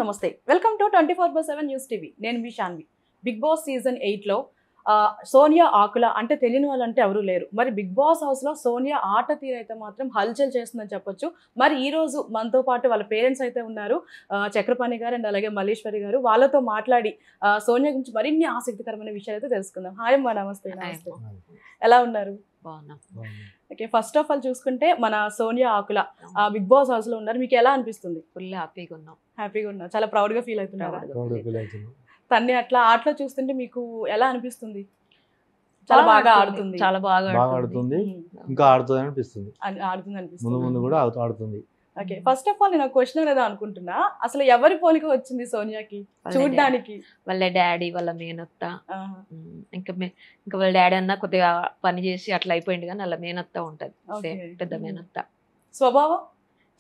నమస్తే welcome to 24/7 news TV నేను మీ Shanvi big boss season 8 లో సోనియా ఆకుల అంటే తెలియని వాళ్ళంటే ఎవరు లేరు మరి బిగ్ బాస్ హౌస్ లో సోనియా ఆట తీరైతే మాత్రం హల్చల్ చేస్తుందని చెప్పొచ్చు మరి ఈ రోజు మనతో పాటు వాళ్ళ పేరెంట్స్ అయితే ఉన్నారు చక్రపాణి గారు అండ్ అలాగే మల్లేశ్వరి గారు వాళ్ళతో మాట్లాడి సోనియా గురించి మరిన్ని ఆసక్తికరమైన విషయాలు అయితే తెలుసుకుందాం హాయ్ అమ్మా నమస్తే నమస్తే ఎలా ఉన్నారు ఓకే ఫస్ట్ ఆఫ్ ఆల్ చూసుకుంటే మన సోనియా ఆకుల బిగ్ బాస్ హౌస్ లో ఉన్నారు మీకు ఎలా అనిపిస్తుంది ఫుల్ హ్యాపీగా ఉన్నా చాలా ప్రౌడ్ గా ఫీల్ అవుతున్నారు తన్ని అట్లా ఆటలో చూస్తుంటే మీకు ఎలా అనిపిస్తుంది చాలా బాగా ఆడుతుంది చాలా బాగా ఆడుతుంది ఇంకా ఆడుతుంది అనిపిస్తుంది ముందు కూడా ఆడుతుంది ఓకే ఫస్ట్ ఆఫ్ ఆల్ నేను క్వశ్చన్ లేదా అనుకుంటున్నా అసలు ఎవరి పోలిక వచ్చింది సోనియాకి చూడడానికి వాళ్ళ డాడీ వాళ్ళ మేనత్త ఇంకా వాళ్ళ డాడీ అన్న కొద్దిగా పని చేసి అట్లా అయిపోయింది కానీ వాళ్ళ మేనత్త ఉంటది పెద్ద మేనత్త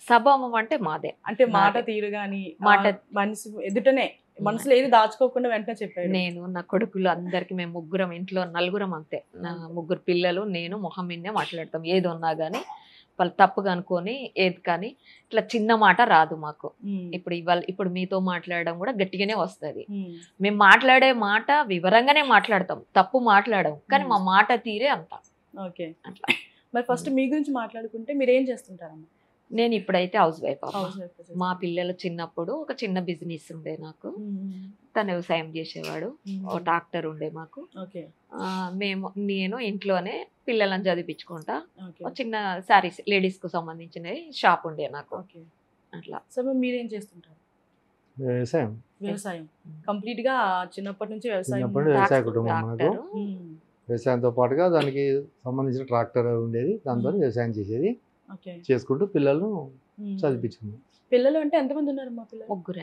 స్వభావం అంటే మాదే అంటే మాట తీరు గాని మాట మనసు ఎదుటనే మనసులో ఏది దాచుకోకుండా వెంటనే చెప్పాడు నేను నా కొడుకులు అందరికి మేము ముగ్గురం ఇంట్లో నలుగురం అంతే నా ముగ్గురు పిల్లలు నేను మొహం మీదే మాట్లాడతాం ఏది ఉన్నా గానీ వాళ్ళు తప్పుగా అనుకొని ఏది కానీ ఇట్లా చిన్న మాట రాదు మాకు ఇప్పుడు మీతో మాట్లాడడం కూడా గట్టిగానే వస్తుంది మేము మాట్లాడే మాట వివరంగానే మాట్లాడతాం తప్పు మాట్లాడడం కానీ మా మాట తీరే అంత ఓకే అట్లా మరి ఫస్ట్ మీ గురించి మాట్లాడుకుంటే మీరు ఏం చేస్తుంటారమ్మా నేను ఇప్పుడైతే హౌస్ వైఫ్ మా పిల్లలు చిన్నప్పుడు ఒక చిన్న బిజినెస్ ఉండే నాకు తను వ్యవసాయం చేసేవాడు ఒక ట్రాక్టర్ ఉండే మాకు నేను ఇంట్లోనే పిల్లలను చదివించుకుంటా చిన్న శారీస్ లేడీస్ కు సంబంధించిన షాప్ ఉండే నాకు అట్లా సో మీరేం చేస్తుంటారు వ్యవసాయం కంప్లీట్ గా చిన్నప్పటి నుంచి వ్యవసాయ కుటుంబం వ్యవసాయంతో పాటుగా దానికి సంబంధించిన ట్రాక్టర్ ఉండేది దాంతో వ్యవసాయం చేసేది చేసుకుంటూ పిల్లలను చదివించుకున్నాం పిల్లలు అంటే ఎంతమంది ఉన్నారు మా పిల్లలు ముగ్గురు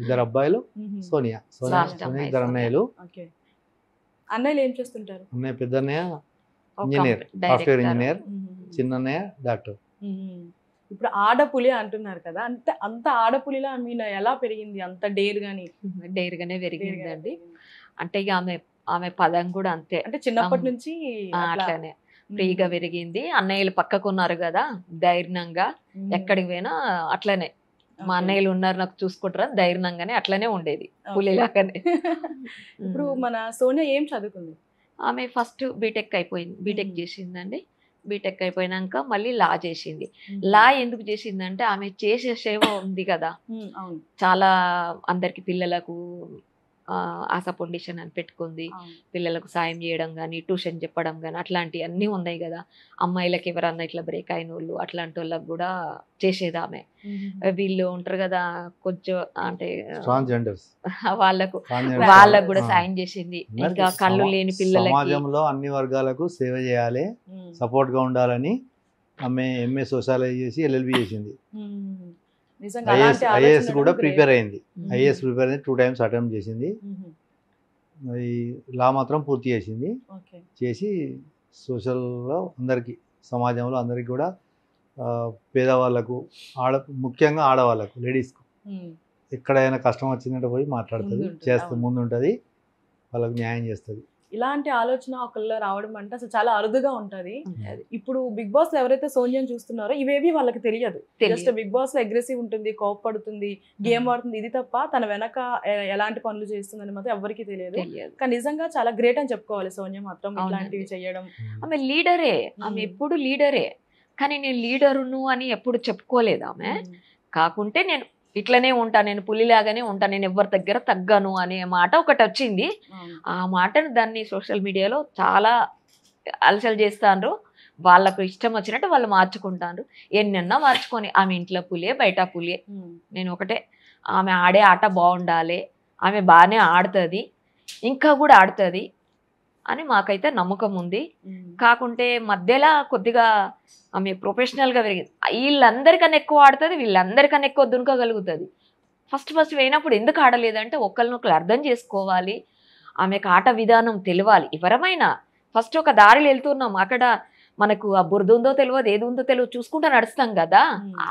ఇద్దరు అబ్బాయిలు సోనియా ఇద్దరు అన్నయ్యలు అన్నయ్యలు ఏం చేస్తుంటారు అన్నయ్య పెద్ద అన్నయ్య ఇంజనీర్ సాఫ్ట్వేర్ ఇంజనీర్ చిన్న అన్నయ్య డాక్టర్ ఇప్పుడు ఆడపులి అంటున్నారు కదా అంత ఆడపులిలా మీన ఎలా పెరిగింది అంత డేర్ గానే పెరిగిందండి అంటే ఇక ఆమె పదం కూడా అంతే అంటే చిన్నప్పటి నుంచి అట్లానే ఫ్రీగా పెరిగింది అన్నయ్యలు పక్కకున్నారు కదా ధైర్యంగా ఎక్కడికి పోయినా అట్లనే మా అన్నయ్యలు ఉన్నారు నాకు చూసుకుంటారా ధైర్యంగానే అట్లనే ఉండేది పులిలాగానే ఇప్పుడు మన సోనియా ఏం చదువుకుంది ఆమె ఫస్ట్ బీటెక్ అయిపోయింది బీటెక్ చేసిందండి బీటెక్ అయిపోయినాక మళ్ళీ లా చేసింది లా ఎందుకు చేసిందంటే ఆమె చేసే సేవ ఉంది కదా చాలా అందరికి పిల్లలకు ఆశా ఫౌండేషన్ అని పెట్టుకుంది పిల్లలకు సాయం చేయడం కానీ ట్యూషన్ చెప్పడం కానీ అట్లాంటివి అన్నీ ఉన్నాయి కదా అమ్మాయిలకు ఎవరన్నా ఇట్లా బ్రేక్ అయిన వాళ్ళు అట్లాంటి వాళ్ళకి కూడా చేసేది ఆమె వీళ్ళు ఉంటారు కదా కొంచెం అంటే వాళ్ళకు కూడా సాయం చేసింది ఇంకా కళ్ళు లేని పిల్లలకి సమాజంలో అన్ని వర్గాలకు సేవ చేయాలి సపోర్ట్ గా ఉండాలని ఆమె ఎంఏ సోషాలజీ చేసి LLB చేసింది ఐఏఎస్ కూడా ప్రిపేర్ అయింది ఐఏఎస్ ప్రిపేర్ అయింది 2 times అటెంప్ట్ చేసింది లా మాత్రం పూర్తి చేసింది చేసి సోషల్లో అందరికీ సమాజంలో అందరికీ కూడా పేదవాళ్ళకు ముఖ్యంగా ఆడవాళ్ళకు లేడీస్కు ఎక్కడైనా కష్టం వచ్చిందంటే పోయి మాట్లాడుతుంది చేస్తుంది ముందు ఉంటుంది వాళ్ళకు న్యాయం చేస్తుంది ఇలాంటి ఆలోచన ఒకళ్ళు రావడం అంటే అసలు చాలా అరుదుగా ఉంటది ఇప్పుడు బిగ్ బాస్ లో ఎవరైతే సోనియాని చూస్తున్నారో ఇవేవి వాళ్ళకి తెలియదు జస్ట్ బిగ్ బాస్ లో అగ్రెసివ్ ఉంటుంది కోపపడుతుంది గేమ్ ఆడుతుంది ఇది తప్ప తన వెనక ఎలాంటి పనులు చేస్తుందని మాత్రం ఎవరికి తెలియదు కానీ నిజంగా చాలా గ్రేట్ అని చెప్పుకోవాలి సోనియా మాత్రం ఇలాంటివి చేయడం ఆమె లీడరే ఆమె ఎప్పుడు లీడరే కానీ నేను లీడరును అని ఎప్పుడు చెప్పుకోలేదు ఆమె కాకుంటే నేను ఇట్లనే ఉంటా నేను పులిలాగానే ఉంటా నేను ఎవరి దగ్గర తగ్గను అనే మాట ఒకటి వచ్చింది ఆ మాటను దాన్ని సోషల్ మీడియాలో చాలా అలసలు చేస్తాండ్రు వాళ్ళకు ఇష్టం వచ్చినట్టు వాళ్ళు మార్చుకుంటారు ఎన్నెన్నా మార్చుకొని ఆమె ఇంట్లో పులియే బయట పులియే నేను ఒకటే ఆమె ఆడే ఆట బాగుండాలి ఆమె బాగానే ఆడుతుంది ఇంకా కూడా ఆడుతుంది అని మాకైతే నమ్మకం ఉంది కాకుంటే మధ్యలో కొద్దిగా ఆమె ప్రొఫెషనల్గా పెరిగింది వీళ్ళందరికన్నా ఎక్కువ ఆడుతుంది వీళ్ళందరికన్నా ఎక్కువ దునుకోగలుగుతుంది ఫస్ట్ పోయినప్పుడు ఎందుకు ఆడలేదంటే ఒకరినొకరు అర్థం చేసుకోవాలి ఆమెకు ఆట విధానం తెలియాలి ఎవరమైనా ఫస్ట్ ఒక దారిలో వెళ్తున్నాం అక్కడ మనకు ఆ బురద ఉందో తెలియదు ఏది ఉందో తెలియదు చూసుకుంటూ నడుస్తాం కదా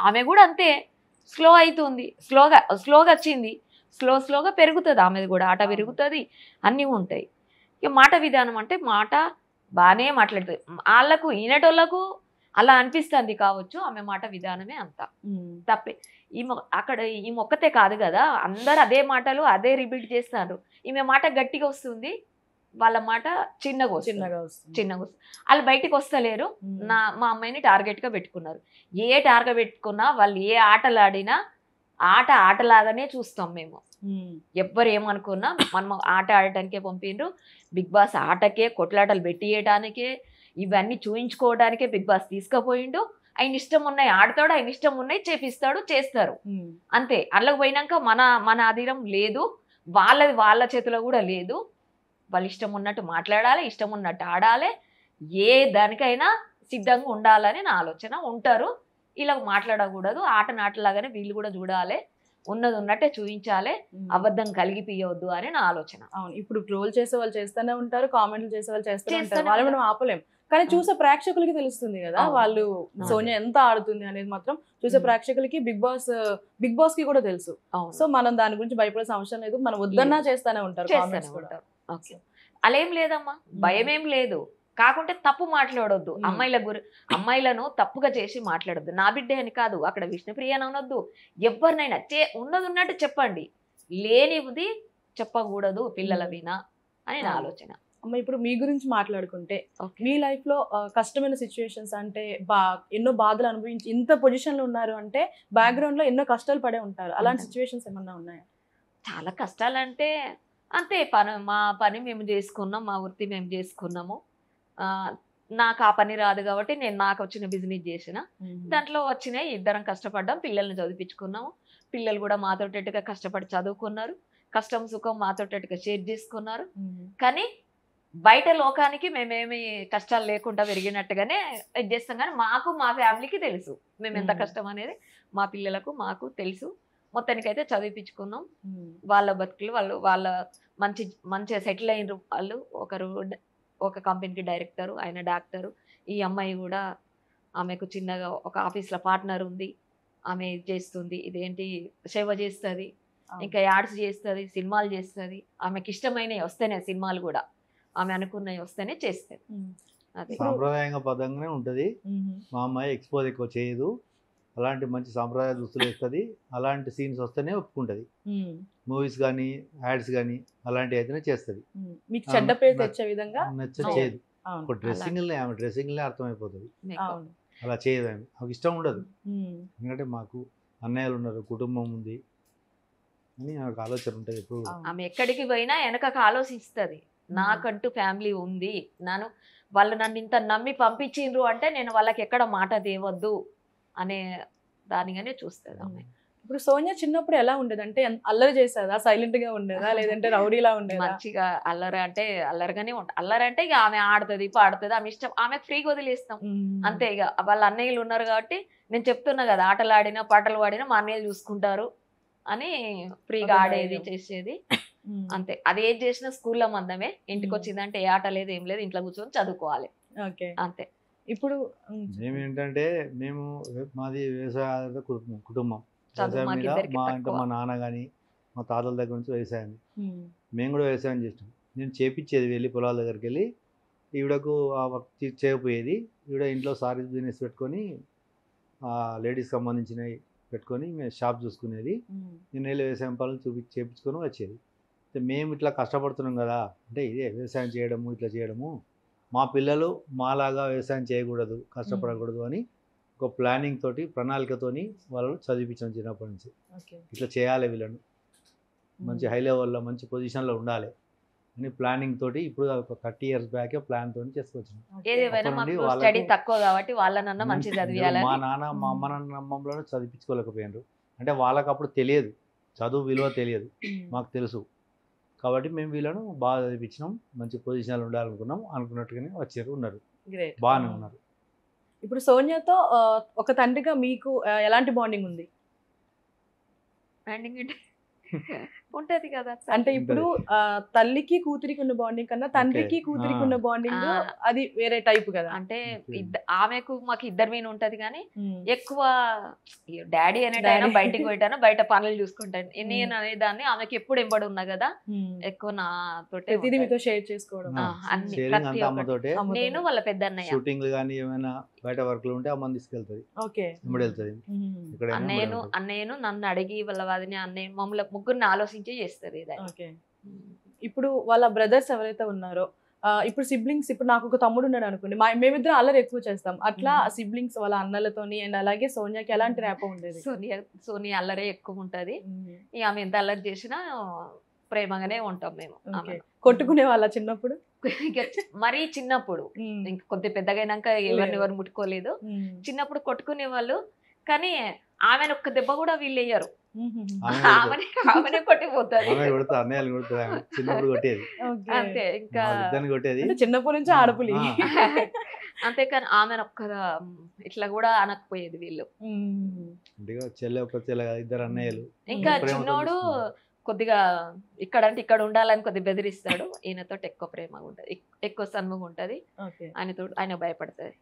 ఆమె కూడా అంతే స్లో అవుతుంది స్లోగా వచ్చింది స్లోగా పెరుగుతుంది ఆమెది కూడా ఆట పెరుగుతుంది అన్నీ ఉంటాయి ఇక మాట విధానం అంటే మాట బాగానే మాట్లాడుతుంది వాళ్ళకు ఈనటోళ్ళకు అలా అనిపిస్తుంది కావచ్చు ఆమె మాట విధానమే అంత తప్పే అక్కడ ఈ మొక్కతే కాదు కదా, అందరు అదే మాటలు అదే రిపీట్ చేస్తారు. ఈమె మాట గట్టిగా వస్తుంది, వాళ్ళ మాట చిన్నగా వస్తుంది. వాళ్ళు బయటికి వస్తలేరు. మా అమ్మాయిని టార్గెట్ గా పెట్టుకున్నారు. ఏ టార్గెట్ పెట్టుకున్నా వాళ్ళు ఏ ఆటలు ఆడినా ఆటలాగానే చూస్తాం మేము. ఎవ్వరు ఏమనుకున్నా మనం ఆట ఆడటానికే పంపిండ్రు. బిగ్ బాస్ ఆటకే, కొట్లాటలు పెట్టియడానికే, ఇవన్నీ చూయించుకోవడానికే బిగ్ బాస్ తీసుకుపోయిండు. ఆయన ఇష్టం ఉన్నాయి ఆడతాడు, ఆయన ఇష్టం ఉన్నాయి చేపిస్తాడు, చేస్తారు అంతే. అందులోకి పోయినాక మన అధీనం లేదు, వాళ్ళ చేతిలో కూడా లేదు. వాళ్ళు ఇష్టం ఉన్నట్టు మాట్లాడాలి, ఇష్టం ఉన్నట్టు ఆడాలి, ఏ దానికైనా సిద్ధంగా ఉండాలని నా ఆలోచన. ఉంటారు, ఇలా మాట్లాడకూడదు, ఆటలాగానే వీళ్ళు కూడా చూడాలి, ఉన్నది ఉన్నట్టే చూపించాలి, అబద్ధం కలిగిపోయవద్దు అని నా ఆలోచన. అవును, ఇప్పుడు ట్రోల్ చేసే వాళ్ళు చేస్తూనే ఉంటారు, కామెంట్లు చేసే వాళ్ళు చేస్తూనే ఉంటారు, వాళ్ళు మనం ఆపలేం. కానీ చూసే ప్రేక్షకులకి తెలుస్తుంది కదా వాళ్ళు సోనియా ఎంత ఆడుతుంది అనేది మాత్రం చూసే ప్రేక్షకులకి బిగ్ బాస్ కి కూడా తెలుసు. సో మనం దాని గురించి భయపడాల్సిన అవసరం లేదు, మనం వద్దన్నా చేస్తూనే ఉంటారు. అలా ఏం లేదమ్మా, భయం ఏం లేదు. కాకుంటే తప్పు మాట్లాడొద్దు, అమ్మాయిలను తప్పుగా చేసి మాట్లాడొద్దు. నా బిడ్డే అని కాదు, అక్కడ విష్ణుప్రియ అనొద్దు, ఎవరినైనా ఉన్నది ఉన్నట్టు చెప్పండి, లేనిది చెప్పకూడదు పిల్లల వినా అని నా ఆలోచన. అమ్మ, ఇప్పుడు మీ గురించి మాట్లాడుకుంటే మీ లైఫ్ లో కష్టమైన సిచ్యువేషన్స్ అంటే ఎన్నో బాధలు అనుభవించి ఇంత పొజిషన్ లో ఉన్నారు అంటే బ్యాక్గ్రౌండ్ లో ఎన్నో కష్టాలు పడే ఉంటారు. అలాంటి సిచ్యువేషన్స్ ఏమన్నా ఉన్నాయా? చాలా కష్టాలు అంటే అంతే, మా పని మేము చేసుకున్నాం, మా వృత్తి మేము చేసుకున్నాము. నాకు ఆ పని రాదు కాబట్టి నేను నాకు వచ్చిన బిజినెస్ చేసిన దాంట్లో వచ్చినాయి, ఇద్దరం కష్టపడ్డాం, పిల్లల్ని చదివించుకున్నాము. పిల్లలు కూడా మాతోటట్టుగా కష్టపడి చదువుకున్నారు, కష్టం సుఖం మాతోటట్టుగా షేర్ చేసుకున్నారు. కానీ బయట లోకానికి మేమేమి కష్టాలు లేకుండా పెరిగినట్టుగానే ఇది చేస్తాం. కానీ మాకు మా ఫ్యామిలీకి తెలుసు మేము ఎంత కష్టం అనేది, మా పిల్లలకు మాకు తెలుసు. మొత్తానికైతే చదివించుకున్నాం, వాళ్ళ బతుకులు వాళ్ళ మంచిగా సెటిల్ అయినరు. వాళ్ళు ఒక కంపెనీకి డైరెక్టరు, ఆయన డాక్టరు. ఈ అమ్మాయి కూడా ఆమెకు చిన్నగా ఒక ఆఫీస్లో పార్ట్నర్ ఉంది, ఆమె చేస్తుంది, ఇదేంటి సేవ చేస్తుంది, ఇంకా యాడ్స్ చేస్తుంది, సినిమాలు చేస్తుంది. ఆమెకి ఇష్టమైనవి వస్తేనే సినిమాలు కూడా ఆమె అనుకున్నవి వస్తేనే చేస్తుంది. సాంప్రదాయంగా పదంగానే ఉంటుంది. మా అమ్మాయి ఎక్స్పోజ్ ఎక్కువ చేయదు, అలాంటి మంచి సాంప్రదాయ దుస్తులు వేస్తుంది, అలాంటి సీన్స్ వస్తేనే ఒప్పుకుంటుంది. మూవీస్ కానీ యాడ్స్ కానీ అలాంటివి అయితేనే చేస్తుంది. మీకు చెడ్డ పేరు తెచ్చే విధంగా చేయదు. ఒక డ్రెస్సింగ్లే అర్థమైపోతుంది, అలా చేయదు. ఆమె ఇష్టం ఉండదు, ఎందుకంటే మాకు అన్నయ్యలు ఉన్నారు, కుటుంబం ఉంది అని నాకు ఆలోచన ఉంటుంది ఎప్పుడు. ఆమె ఎక్కడికి పోయినా వెనక ఆలోచిస్తుంది, నాకంటూ ఫ్యామిలీ ఉంది, వాళ్ళు నన్ను ఇంత నమ్మి పంపించిండ్రు అంటే నేను వాళ్ళకి ఎక్కడ మాట తేవద్దు అనే దానిగానే చూస్తుంది ఆమె. ఇప్పుడు సోనియా చిన్నప్పుడు ఎలా ఉండేది? అంటే అల్లరి చేసేదా, సైలెంట్ గా ఉండేదా, లేదంటే రౌడీలా ఉండేదా? మంచిగా అల్లరిగానే ఉంటుంది. అల్లరి అంటే ఇక ఆమె ఆడుతుంది పాడుతుంది, ఆమె ఇష్టం, ఆమె ఫ్రీగా వదిలేస్తాం అంతే. ఇక వాళ్ళ అన్నయ్యలు ఉన్నారు కాబట్టి నేను చెప్తున్నా కదా, ఆటలు ఆడినా పాటలు పాడినా మా అన్నయ్యలు చూసుకుంటారు అని ఫ్రీగా ఆడేది చేసేది అంతే. అది ఏది చేసినా స్కూల్లో మందమే, ఇంటికి వచ్చిందంటే ఏ ఆట లేదు ఏం లేదు, ఇంట్లో కూర్చొని చదువుకోవాలి అంతే. ఇప్పుడు మేమేంటంటే మాది వ్యవసాయ కుటుంబం, మా నాన్న కానీ మా తాతల దగ్గర నుంచి వ్యవసాయం, మేము కూడా వ్యవసాయం చేస్తాం. నేను చేపించేది, వెళ్ళి పొలాల దగ్గరికి వెళ్ళి ఈవిడకు చేయకపోయేది. ఈవిడ ఇంట్లో సారీ బిజినెస్ పెట్టుకొని లేడీస్ సంబంధించినవి పెట్టుకొని మేము షాప్ చూసుకునేది. నేను వెళ్ళి వ్యవసాయం పనులు చేపించుకొని వచ్చేది. మేము ఇట్లా కష్టపడుతున్నాం కదా, అంటే ఇదే వ్యవసాయం చేయడము, ఇట్లా చేయడము, మా పిల్లలు మాలాగా వ్యవసాయం చేయకూడదు, కష్టపడకూడదు అని ఒక ప్లానింగ్ తోటి, ప్రణాళికతోని వాళ్ళను చదివించాం చిన్నప్పటి నుంచి. ఇట్లా చేయాలి, వీళ్ళను మంచి హై లెవెల్లో మంచి పొజిషన్లో ఉండాలి అని ప్లానింగ్ తోటి ఇప్పుడు ఒక 30 years బ్యాకే ప్లాన్ తోటి చేసుకొచ్చాం. మా నాన్న మా అమ్మ నమ్మంలో చదివించుకోలేకపోయినారు, అంటే వాళ్ళకి అప్పుడు తెలియదు, చదువు విలువ తెలియదు, మాకు తెలుసు. కాబట్టి మేము వీళ్ళను బాగా చదివించినాం, మంచి పొజిషన్లో ఉండాలనుకున్నాం, అనుకున్నట్టుగానే వచ్చారు, ఉన్నారు, బాగానే ఉన్నారు. ఇప్పుడు సోనియాతో ఒక తండ్రిగా మీకు ఎలాంటి బాండింగ్ ఉంది? ఉంటది కదా, అంటే ఇప్పుడు తల్లికి కూతురికి ఉన్న బాండింగ్ కన్నా తండ్రికి కూతురికి ఉన్న బాండింగ్ అది వేరే టైప్ కదా. అంటే ఆమెకు మాకు ఇద్దరి మీద ఉంటది, కానీ ఎక్కువ డాడీ అనేటైనా బయటికి పోయిటాను, బయట పనులు చూసుకుంటాను, నేను అనేదాన్ని ఆమెకి ఎప్పుడు ఎంబడి ఉన్నా కదా, ఎక్కువ నాతో మీతో షేర్ చేసుకోవడం, నేను వాళ్ళ పెద్ద అన్నయ్య. షూటింగ్ కానీ ఏమైనా బయట వర్క్లు ఉంటే అమ్మని తీసుకెళ్తుంది, ఓకే. ఇమ్మడి వెళ్తుంది. ఇక్కడ అన్నయ్యను నన్ను అడిగి వాళ్ళ వాదిని అన్నయ్య మమ్మల్ని ముగ్గురిని ఆలోచించి చేస్తుంది ఏదైనా. ఓకే. ఇప్పుడు వాళ్ళ బ్రదర్స్ ఎవరైతే ఉన్నారో ఇప్పుడు సిబ్లింగ్స్, ఇప్పుడు నాకు ఒక తమ్ముడు ఉన్నాడు అనుకోండి, మేమిద్దరం అల్లరి ఎక్కువ చేస్తాం. అట్లా సిబ్లింగ్స్ వాళ్ళ అన్నలతోని అండ్ అలాగే సోనియాకి ఎలాంటి ర్యాపో ఉండేది? సోనియా అల్లరే ఎక్కువ ఉంటది. ఇక ఆమె ఎంత అల్లరి చేసినా ప్రేమగానే ఉంటాం మేము. కొట్టుకునే వాళ్ళ చిన్నప్పుడు? మరీ చిన్నప్పుడు, ఇంకా కొద్ది పెద్దగైనాక ఎవరిని ముట్టుకోలేదు. చిన్నప్పుడు కొట్టుకునే వాళ్ళు, కానీ ఆమెను ఒక్క దెబ్బ కూడా వీళ్ళు వేయరు. ఆమెనే కొట్టిపోతారు. చిన్నప్పుడు కొట్టేది అంతే, ఇంకా కొట్టేది చిన్నప్పటి నుంచి ఆడపులి. అంతేకాని ఆమెను ఒక్క ఇట్లా కూడా అనకపోయేది వీళ్ళు. చెల్లె ఒక చెల్లె, ఇద్దరు అన్నయ్యలు. ఇంకా చిన్నోడు కొద్దిగా ఇక్కడ ఉండాలని కొద్దిగా బెదిరిస్తాడు. ఈయనతో ఎక్కువ ప్రేమగా ఉంటది, ఎక్కువ సన్ముఖం ఉంటది. ఆయన భయపడుతుంది.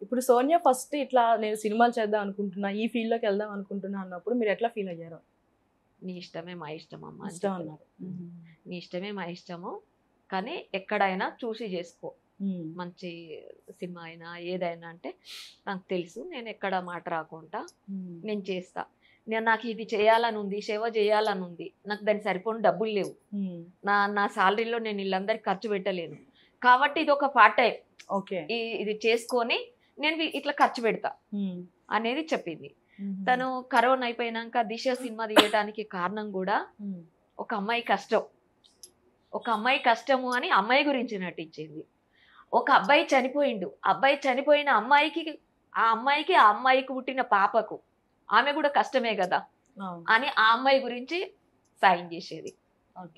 ఇప్పుడు సోనియా ఫస్ట్ ఇట్లా నేను సినిమాలు చేద్దాం అనుకుంటున్నా, ఈ ఫీల్డ్ లోకి వెళ్దాం అనుకుంటున్నా అన్నప్పుడు మీరు ఎట్లా ఫీల్ అయ్యారు? నీ ఇష్టమే మా ఇష్టం అమ్మ అన్నారు. నీ ఇష్టమే మా ఇష్టము, కానీ ఎక్కడైనా చూసి చేసుకో, మంచి సినిమా అయినా ఏదైనా అంటే నాకు తెలుసు, నేను ఎక్కడ మాట రాకుండా నేను చేస్తా. నాకు ఇది చేయాలని ఉంది, సేవ చేయాలని ఉంది, నాకు దానికి సరిపోని డబ్బులు లేవు, నా సాలరీలో నేను వీళ్ళందరికి ఖర్చు పెట్టలేను, కాబట్టి ఇది ఒక పార్ట్ టైం, ఓకే, ఇది చేసుకొని నేను ఇట్లా ఖర్చు పెడతా అనేది చెప్పింది. తను కరోనా అయిపోయినాక దిశ సినిమా తీయడానికి కారణం కూడా ఒక అమ్మాయి కష్టము అని అమ్మాయి గురించి నటించింది. ఒక అబ్బాయి చనిపోయిండు, అబ్బాయి చనిపోయిన అమ్మాయికి ఆ అమ్మాయికి పుట్టిన పాపకు ఆమె కూడా కష్టమే కదా అని ఆ అమ్మాయి గురించి సాయం చేసేది.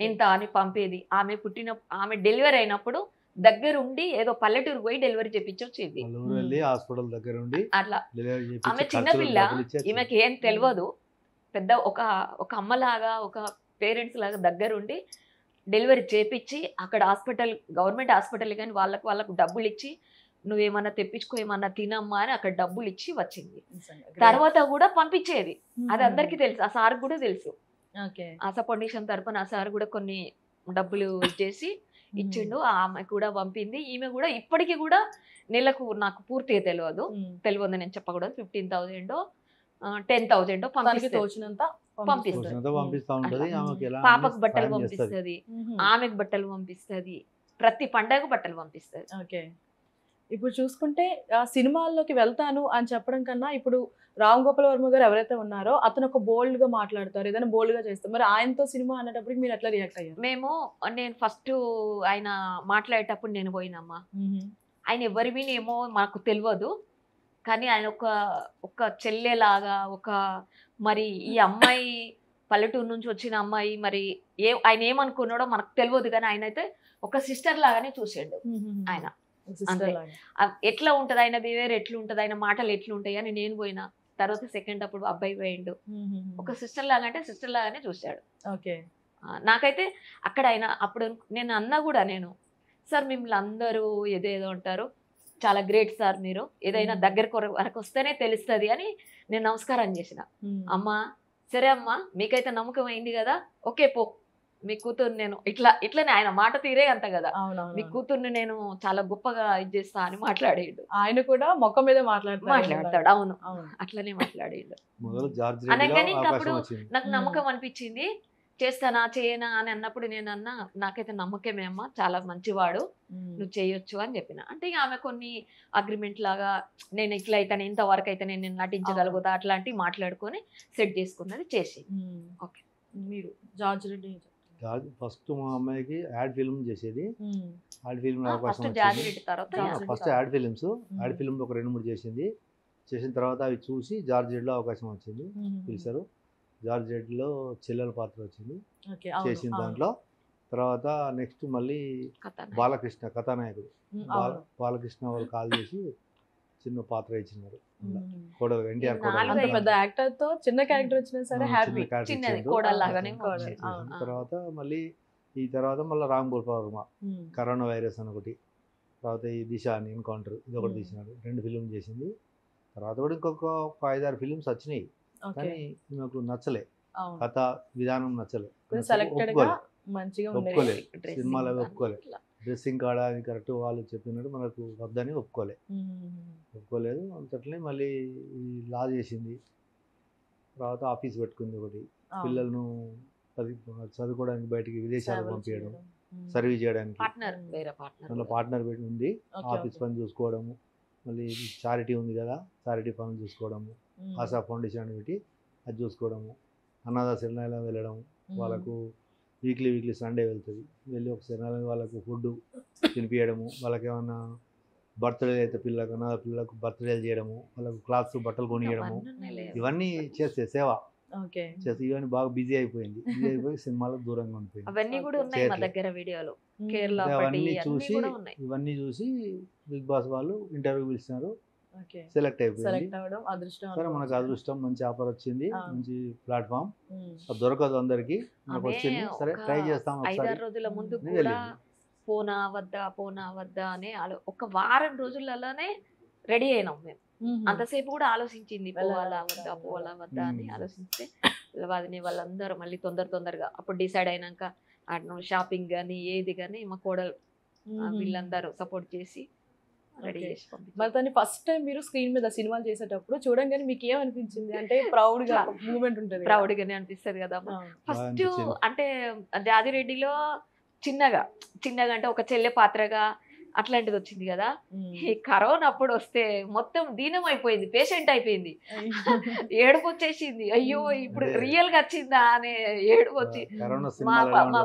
ఇంత అని పంపేది. ఆమె డెలివరీ అయినప్పుడు దగ్గరుండి ఏదో పల్లెటూరు పోయి డెలివరీ చేపించొచ్చేది. అట్లా ఆమె చిన్నపిల్ల, ఈమెకి ఏం తెలియదు. పెద్ద ఒక అమ్మలాగా, ఒక పేరెంట్స్ లాగా దగ్గరుండి డెలివరీ చేపించి అక్కడ గవర్నమెంట్ హాస్పిటల్ కానీ వాళ్ళకు డబ్బులు ఇచ్చి నువ్వేమన్నా తెప్పించుకో, ఏమన్నా తినమ్మా అని అక్కడ డబ్బులు ఇచ్చి వచ్చింది. తర్వాత కూడా పంపించేది. అది అందరికీ తెలుసు, ఆ సార్ కూడా తెలుసు. ఆశా ఫౌండేషన్ తరపున ఆ సార్ కూడా కొన్ని డబ్బులు చేసి ఇచ్చిండు. ఆమె కూడా పంపింది. ఈమె కూడా ఇప్పటికీ కూడా నెలకు నాకు పూర్తిగా తెలియదు నేను చెప్పకూడదు, 15,000 10,000 పంపిస్తుంది. పాపకు బట్టలు పంపిస్తుంది, ఆమెకు బట్టలు పంపిస్తుంది, ప్రతి పండగకు బట్టలు పంపిస్తుంది. ఓకే. ఇప్పుడు చూసుకుంటే సినిమాల్లోకి వెళ్తాను అని చెప్పడం కన్నా ఇప్పుడు రామ్ గోపాల్ వర్మ గారు ఎవరైతే ఉన్నారో అతను ఒక బోల్డ్ గా మాట్లాడతారు, ఏదైనా బోల్డ్ గా చేస్తారు. మరి ఆయనతో సినిమా అనేటప్పటికి మీరు ఎట్లా రియాక్ట్ అయ్యారు? నేను ఫస్ట్ ఆయన మాట్లాడేటప్పుడు నేను పోయినమ్మా. ఆయన ఎవరి వినేమో మాకు తెలియదు, కానీ ఆయన ఒక చెల్లెలాగా, మరి ఈ అమ్మాయి పల్లెటూరు నుంచి వచ్చిన అమ్మాయి, మరి ఆయన ఏమనుకున్నాడో మనకు తెలియదు, కానీ ఆయన అయితే ఒక సిస్టర్ లాగానే చూసాడు. ఆయన ఎట్లా ఉంటది, ఆయన బిహేవియర్ ఎట్లా ఉంటది, ఆయన మాటలు ఎట్లా ఉంటాయి అని నేను పోయినా. తర్వాత సెకండ్ అప్పుడు అబ్బాయి పోయిండు, ఒక సిస్టర్ లాగా అంటే సిస్టర్ లాగానే చూశాడు. ఓకే. నాకైతే అక్కడ ఆయన అప్పుడు నేను అన్నా కూడా, నేను సార్ మిమ్మల్ని అందరూ ఏదేదో అంటారు, చాలా గ్రేట్ సార్, మీరు ఏదైనా దగ్గర వరకు వస్తేనే తెలుస్తుంది అని నేను నమస్కారం చేసిన. అమ్మా సరే అమ్మా, మీకైతే నమ్మకం అయింది కదా, ఓకే పో, మీ కూతుర్ని నేను ఇట్లనే ఆయన మాట తీరే అంత కదా, మీ కూతుర్ని నేను చాలా గొప్పగా ఇది చేస్తా అని మాట్లాడేడు. ఆయన కూడా మొక్క మీద మాట్లాడతాడు. అవును, అట్లనే మాట్లాడేడు. అనగానే ఇంకప్పుడు నాకు నమ్మకం అనిపించింది, చేస్తానా చేయనా అని అన్నప్పుడు నేను అన్నా, నాకైతే నమ్మకమే అమ్మా, చాలా మంచివాడు, నువ్వు చేయొచ్చు అని చెప్పిన. అంటే ఇక ఆమె కొన్ని అగ్రిమెంట్ లాగా, నేను ఇట్లా అయితే ఇంతవరకు అయితే నేను నటించగలుగుతా అట్లాంటివి మాట్లాడుకొని సెట్ చేసుకున్నది చేసి. ఓకే. మీరు జార్జ్ రెడ్డి ఫస్ట్ మా అమ్మాయికి యాడ్ ఫిల్మ్ చేసేది, యాడ్ ఫిల్మ్ అవకాశం ఫస్ట్ యాడ్ ఫిల్మ్ ఒక 2-3 చేసిన తర్వాత అవి చూసి జార్జ్ రెడ్డిలో అవకాశం వచ్చింది, పిలిచారు. జార్జ్ రెడ్డిలో చెల్లెల పాత్ర వచ్చింది, చేసిన దాంట్లో. తర్వాత నెక్స్ట్ మళ్ళీ బాలకృష్ణ కథానాయకుడు బాలకృష్ణ వాళ్ళు కాల్ చేసి చిన్న పాత్ర ఇచ్చినారు. ఎన్టీఆర్ పెద్ద యాక్టర్ తో చిన్న క్యారెక్టర్ వచ్చినా సరే హ్యాపీ. తర్వాత మళ్ళీ రామ్ గోపాల్ వర్మ కరోనా వైరస్ అని ఒకటి, తర్వాత ఈ దిశ అని ఎన్కౌంటర్ ఇది ఒకటి తీసినాడు. 2 ఫిల్మ్ చేసింది. తర్వాత కూడా ఇంకొక 5-6 ఫిల్మ్స్ వచ్చినాయి, కానీ నాకు నచ్చలే, కథ విధానం నచ్చలే, ఒప్పుకోలేదు, సినిమాలు ఒప్పుకోలేదు. డ్రెస్సింగ్ కాడ అది కరెక్ట్ వాళ్ళు చెప్పినట్టు మనకు వద్దని ఒప్పుకోలేదు. అంతట్లే మళ్ళీ ఈ లా చేసింది. తర్వాత ఆఫీస్ పెట్టుకుంది ఒకటి. పిల్లలను చదువుకోవడానికి బయటికి విదేశాలకు పంపించడం, సర్వీస్ చేయడానికి అందులో పార్ట్నర్ పెట్టి ఉంది. ఆఫీస్ పని చూసుకోవడము, మళ్ళీ చారిటీ ఉంది కదా, చారిటీ పనులు చూసుకోవడము, ఆశా ఫౌండేషన్ అని పెట్టి అది చూసుకోవడము, అనాథ శరణాలయం వెళ్ళడం, వాళ్ళకు వీక్లీ సండే వెళ్తుంది, వెళ్ళి ఒక శరణాలయం వాళ్ళకు ఫుడ్ తినిపించడము, వాళ్ళకి ఏమన్నా బర్త్డే అయితే పిల్లలకు బర్త్డేలు చేయడము, వాళ్ళకు క్లాత్స్ బట్టలు కొనియడము, ఇవన్నీ చేస్తే సేవ చేస్తే ఇవన్నీ బాగా బిజీ అయిపోయింది. బిజీ అయిపోయి సినిమాలకు దూరంగా ఉండిపోయింది. అవన్నీ కూడా ఉన్నాయి మా దగ్గర వీడియోలు. కేరళ ఇవన్నీ చూసి బిగ్ బాస్ వాళ్ళు ఇంటర్వ్యూ పిలిచినారు, సెలెక్ట్ అయిపోయింది. సరే మనకు అదృష్టం, మంచి ఆఫర్ వచ్చింది, మంచి ప్లాట్ఫామ్. దొరకదు అందరికి, మనకు వచ్చింది. సరే ట్రై చేస్తాం. 5-6 రోజుల ముందు కూడా పోనా వద్దా అని ఒక వారం రోజులలోనే రెడీ అయినాం మేము. అంతసేపు కూడా ఆలోచించింది పోవాలా వద్దా అని ఆలోచిస్తే వాళ్ళందరూ మళ్ళీ తొందరగా అప్పుడు డిసైడ్ అయినాక షాపింగ్ కానీ ఏది కానీ మా కోడలు వీళ్ళందరూ సపోర్ట్ చేసి రెడీ చేసి పంపించారు. మరి తను ఫస్ట్ టైం మీరు స్క్రీన్ మీద సినిమాలు చేసేటప్పుడు చూడంగానే మీకు ఏమనిపించింది? అంటే ప్రౌడ్ గా మూమెంట్ ఉంటుంది, ప్రౌడ్ గానే అనిపిస్తుంది కదా. ఫస్ట్ అంటే జాదిరెడ్డిలో చిన్నగా అంటే ఒక చెల్లె పాత్రగా అట్లాంటిది వచ్చింది కదా. ఈ కరోనా అప్పుడు వస్తే మొత్తం దీనం అయిపోయింది, పేషెంట్ అయిపోయింది, ఏడుపు వచ్చేసింది. అయ్యో ఇప్పుడు రియల్ గా వచ్చిందా అనే ఏడుపు వచ్చి మా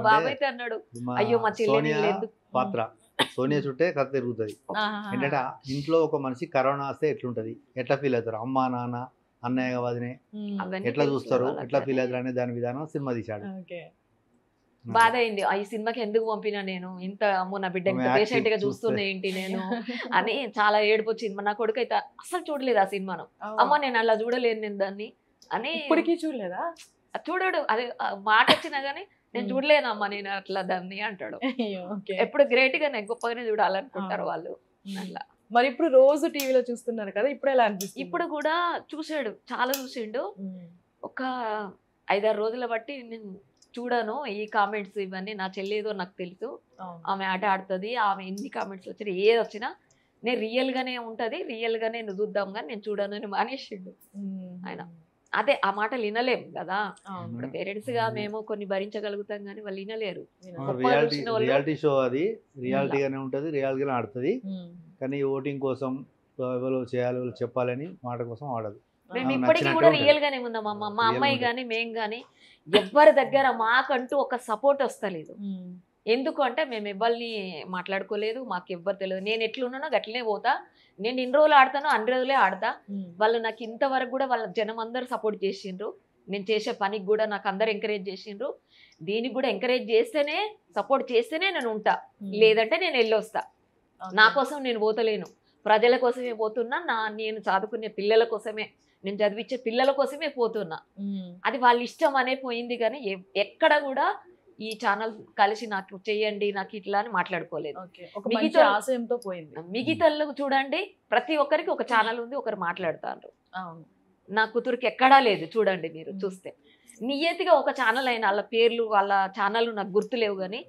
బాబాయ్ అయితే అన్నాడు, అయ్యో మా చెల్లెని ఎందుకు పాత్ర సోనియా చుట్టే కథ తిరుగుతుంది. ఏంటంటే ఇంట్లో ఒక మనిషి కరోనా వస్తే ఎట్లుంటది, ఎట్లా ఫీల్ అవుతారు, అమ్మ నాన్న అన్నయ్య వదినే ఎట్లా చూస్తారు, ఎట్లా ఫీల్ అవుతారు అనే దాని విధానం సినిమా తీశాడు. బాధ అయింది, ఈ సినిమాకి ఎందుకు పంపినా నేను, ఇంత అమ్మో నా బిడ్డ ఇంత పేషెంట్ గా చూస్తుంది ఏంటి నేను అని చాలా ఏడుపు వచ్చింది. నా కొడుకు అయితే అసలు చూడలేదు ఆ సినిమాను. అమ్మ నేను అలా చూడలేను నేను దాన్ని అని. ఇప్పటికీ చూడలేదా? చూడడు, అది మాట వచ్చినా గానీ నేను చూడలేనమ్మా నేను అట్లా దాన్ని అంటాడు. ఎప్పుడు గ్రేట్ గా నేను గొప్పగానే చూడాలనుకుంటారు వాళ్ళు అట్లా. మరి ఇప్పుడు రోజు టీవీలో చూస్తున్నారు కదా, ఇప్పుడు ఎలా అనిపిస్తుంది? ఇప్పుడు కూడా చూసాడు, చాలా చూసిండు. ఒక 5-6 రోజుల బట్టి నేను చూడను ఈ కామెంట్స్ ఇవన్నీ. నా చెల్లేదో నాకు తెలుసు, ఆమె ఆట ఆడుతుంది, ఆమె ఎన్ని కామెంట్స్ వచ్చినా ఏది వచ్చినా నేను రియల్ గానే ఉంటది, రియల్ గానే నువ్వు చూద్దాం కానీ నేను చూడను అని మానేసిండు ఆయన. అదే ఆ మాటలు వినలేము కదా. ఇప్పుడు పేరెంట్స్ గా మేము కొన్ని భరించగలుగుతాం కానీ వాళ్ళు వినలేరు. రియాలిటీ షో అది రియాలిటీగానే ఉంటది, రియాలిటీగానే ఆడుతుంది. కానీ ఓటింగ్ కోసం ఎవరు చేయాలి చెప్పాలని మాట కోసం ఆడదు. మేము ఇప్పటికీ కూడా రియల్ గానే ఉన్నాం అమ్మ. మా అమ్మాయి కానీ మేము కానీ ఎవ్వరి దగ్గర మాకంటూ ఒక సపోర్ట్ వస్తలేదు. ఎందుకు అంటే మేము ఎవరిని మాట్లాడుకోలేదు, మాకు ఎవ్వరు తెలియదు. నేను ఎట్లున్నానో గట్లనే పోతా, నేను ఇన్ని రోజులు ఆడతానో అన్ని రోజులే ఆడతా. వాళ్ళు నాకు ఇంతవరకు కూడా వాళ్ళ జనం అందరూ సపోర్ట్ చేసిండ్రు, నేను చేసే పనికి కూడా నాకు అందరు ఎంకరేజ్ చేసిండ్రు. దీనికి కూడా ఎంకరేజ్ చేస్తేనే, సపోర్ట్ చేస్తేనే నేను ఉంటా, లేదంటే నేను వెళ్ళొస్తా. నా కోసం నేను పోతలేను, ప్రజల కోసమే పోతున్నా. నేను చదువుకునే పిల్లల కోసమే, నేను చదివించే పిల్లల కోసమే పోతున్నా. అది వాళ్ళ ఇష్టం అనే పోయింది. కానీ ఎక్కడ కూడా ఈ ఛానల్ కలిసి నాకు చెయ్యండి నాకు ఇట్లా అని మాట్లాడుకోలేదు. మిగతాళ్ళు చూడండి, ప్రతి ఒక్కరికి ఒక ఛానల్ ఉంది, ఒకరు మాట్లాడుతారు. నా కూతురికి ఎక్కడా లేదు, చూడండి మీరు చూస్తే. నియతిగా ఒక ఛానల్ అయినా వాళ్ళ పేర్లు వాళ్ళ ఛానల్ నాకు గుర్తులేవు, కానీ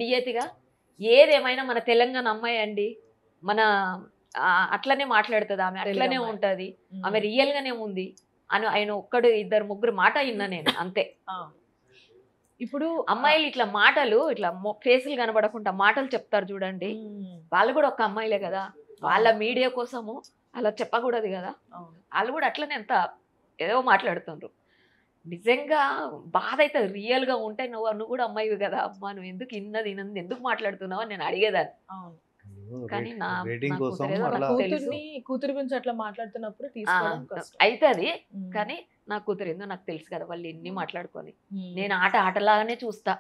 నియతిగా ఏదేమైనా మన తెలంగాణ అమ్మాయి అండి, మన అట్లనే మాట్లాడుతుంది ఆమె, అట్లనే ఉంటది ఆమె, రియల్ గానే ఉంది అని ఆయన ఒక్కడు 2-3 మాట విన్నా నేను, అంతే. ఇప్పుడు అమ్మాయిలు ఇట్లా మాటలు ఇట్లా ఫేసులు కనబడకుండా మాటలు చెప్తారు చూడండి, వాళ్ళు కూడా ఒక అమ్మాయిలే కదా. వాళ్ళ మీడియా కోసము అలా చెప్పకూడదు కదా, వాళ్ళు కూడా అట్లనే ఎంత ఏదో మాట్లాడుతుండ్రు. నిజంగా బాధ అవుతుంది. రియల్ గా ఉంటే నువ్వు కూడా అమ్మాయివి కదా, అమ్మా నువ్వు ఎందుకు ఇన్నది ఎందుకు మాట్లాడుతున్నావు అని నేను అడిగేదాన్ని. కానీ నా కూతురు గురించి అట్లా మాట్లాడుతున్నప్పుడు అవుతుంది. కానీ నా కూతురు ఏందో నాకు తెలుసు కదా, వాళ్ళు ఎన్ని మాట్లాడుకొని. నేను ఆటలాగానే చూస్తా.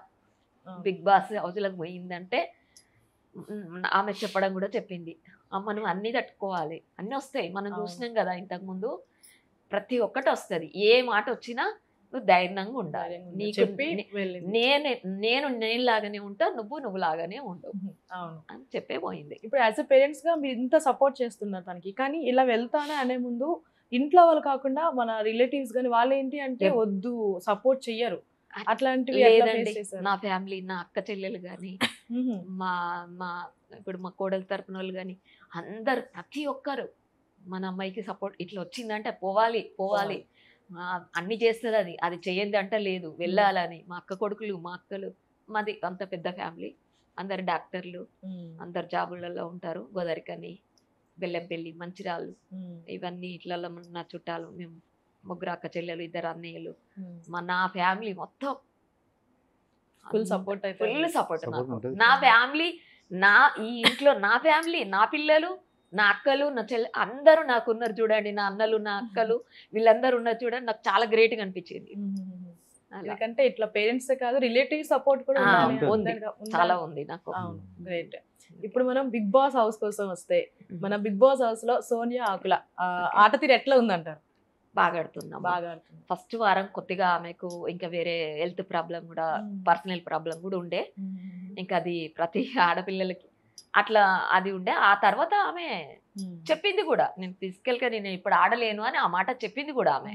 బిగ్ బాస్ హౌస్లకు పోయిందంటే ఆమె చెప్పడం కూడా చెప్పింది, అమ్మ నువ్వు అన్ని తట్టుకోవాలి, అన్ని వస్తాయి, మనం చూసినాం కదా ఇంతకు ముందు, ప్రతి ఒక్కటి వస్తుంది. ఏ మాట వచ్చినా నువ్వు ధైర్యంగా ఉండాలి. నేను లాగానే ఉంటా, నువ్వు లాగానే ఉండవు అని చెప్పే పోయింది. ఇప్పుడు యాజ్ ఎ పేరెంట్స్ గా మీరు ఇంత సపోర్ట్ చేస్తున్నారు తనకి, కానీ ఇలా వెళ్తానే అనే ముందు ఇంట్లో వాళ్ళు కాకుండా మన రిలేటివ్స్ కానీ వాళ్ళు ఏంటి అంటే వద్దు సపోర్ట్ చెయ్యరు, అట్లాంటివి ఎట్లా లేదండి, face చేశారు? నా ఫ్యామిలీ, నా అక్క చెల్లెలు కానీ, మా మా ఇప్పుడు మా కోడలు తరపున వాళ్ళు కానీ అందరు ప్రతి ఒక్కరు మన అమ్మాయికి సపోర్ట్, ఇట్లా వచ్చిందంటే పోవాలి పోవాలి, అన్ని చేస్తుంది, అది అది చెయ్యండి అంటే లేదు, వెళ్ళాలని. మా అక్క కొడుకులు, మా అక్కలు, మాది అంత పెద్ద ఫ్యామిలీ, అందరు డాక్టర్లు, అందరు జాబులలో ఉంటారు. గోదావరికని, బెల్లంపల్లి, మంచిరాళ్ళు, ఇవన్నీ ఇట్లలో నా చుట్టాలు. మేము ముగ్గురు అక్క చెల్లెలు, 2 అన్నయ్యలు, నా ఫ్యామిలీ మొత్తం ఫుల్ సపోర్ట్ అయితే ఫుల్ సపోర్ట్. Support ఉంటుంది. నా ఫ్యామిలీ, నా ఈ ఇంట్లో నా ఫ్యామిలీ, నా పిల్లలు, నా అక్కలు, నా చెల్లె అందరూ నాకున్నారు చూడండి. నా అన్నలు, నా అక్కలు, వీళ్ళందరూ ఉన్నారు చూడండి. నాకు చాలా గ్రేట్ గా అనిపించింది. అలా. ఎందుకంటే ఇట్లా పేరెంట్స్ కాదు, రిలేటివ్ సపోర్ట్ కూడా ఆ, ఉండాలి. ఉంది. చాలా ఉంది నాకు. అవును, గ్రేట్. ఇప్పుడు మనం బిగ్ బాస్ హౌస్ కోసం వస్తే, మన బిగ్ బాస్ హౌస్ లో సోనియా ఆకుల ఆట తీరు ఎట్లా ఉందంటారు? బాగా ఆడుతున్నాం. బాగా ఆడుతుంది. ఫస్ట్ వారం కొద్దిగా ఆమెకు ఇంకా వేరే హెల్త్ ప్రాబ్లం కూడా, పర్సనల్ ప్రాబ్లం కూడా ఉండే. ఇంకా అది ప్రతి ఆడపిల్లలకి అట్లా అది ఉండే. ఆ తర్వాత ఆమె చెప్పింది కూడా, నేను ఫిజికల్ గా నేను ఇప్పుడు ఆడలేను అని ఆ మాట చెప్పింది కూడా ఆమె.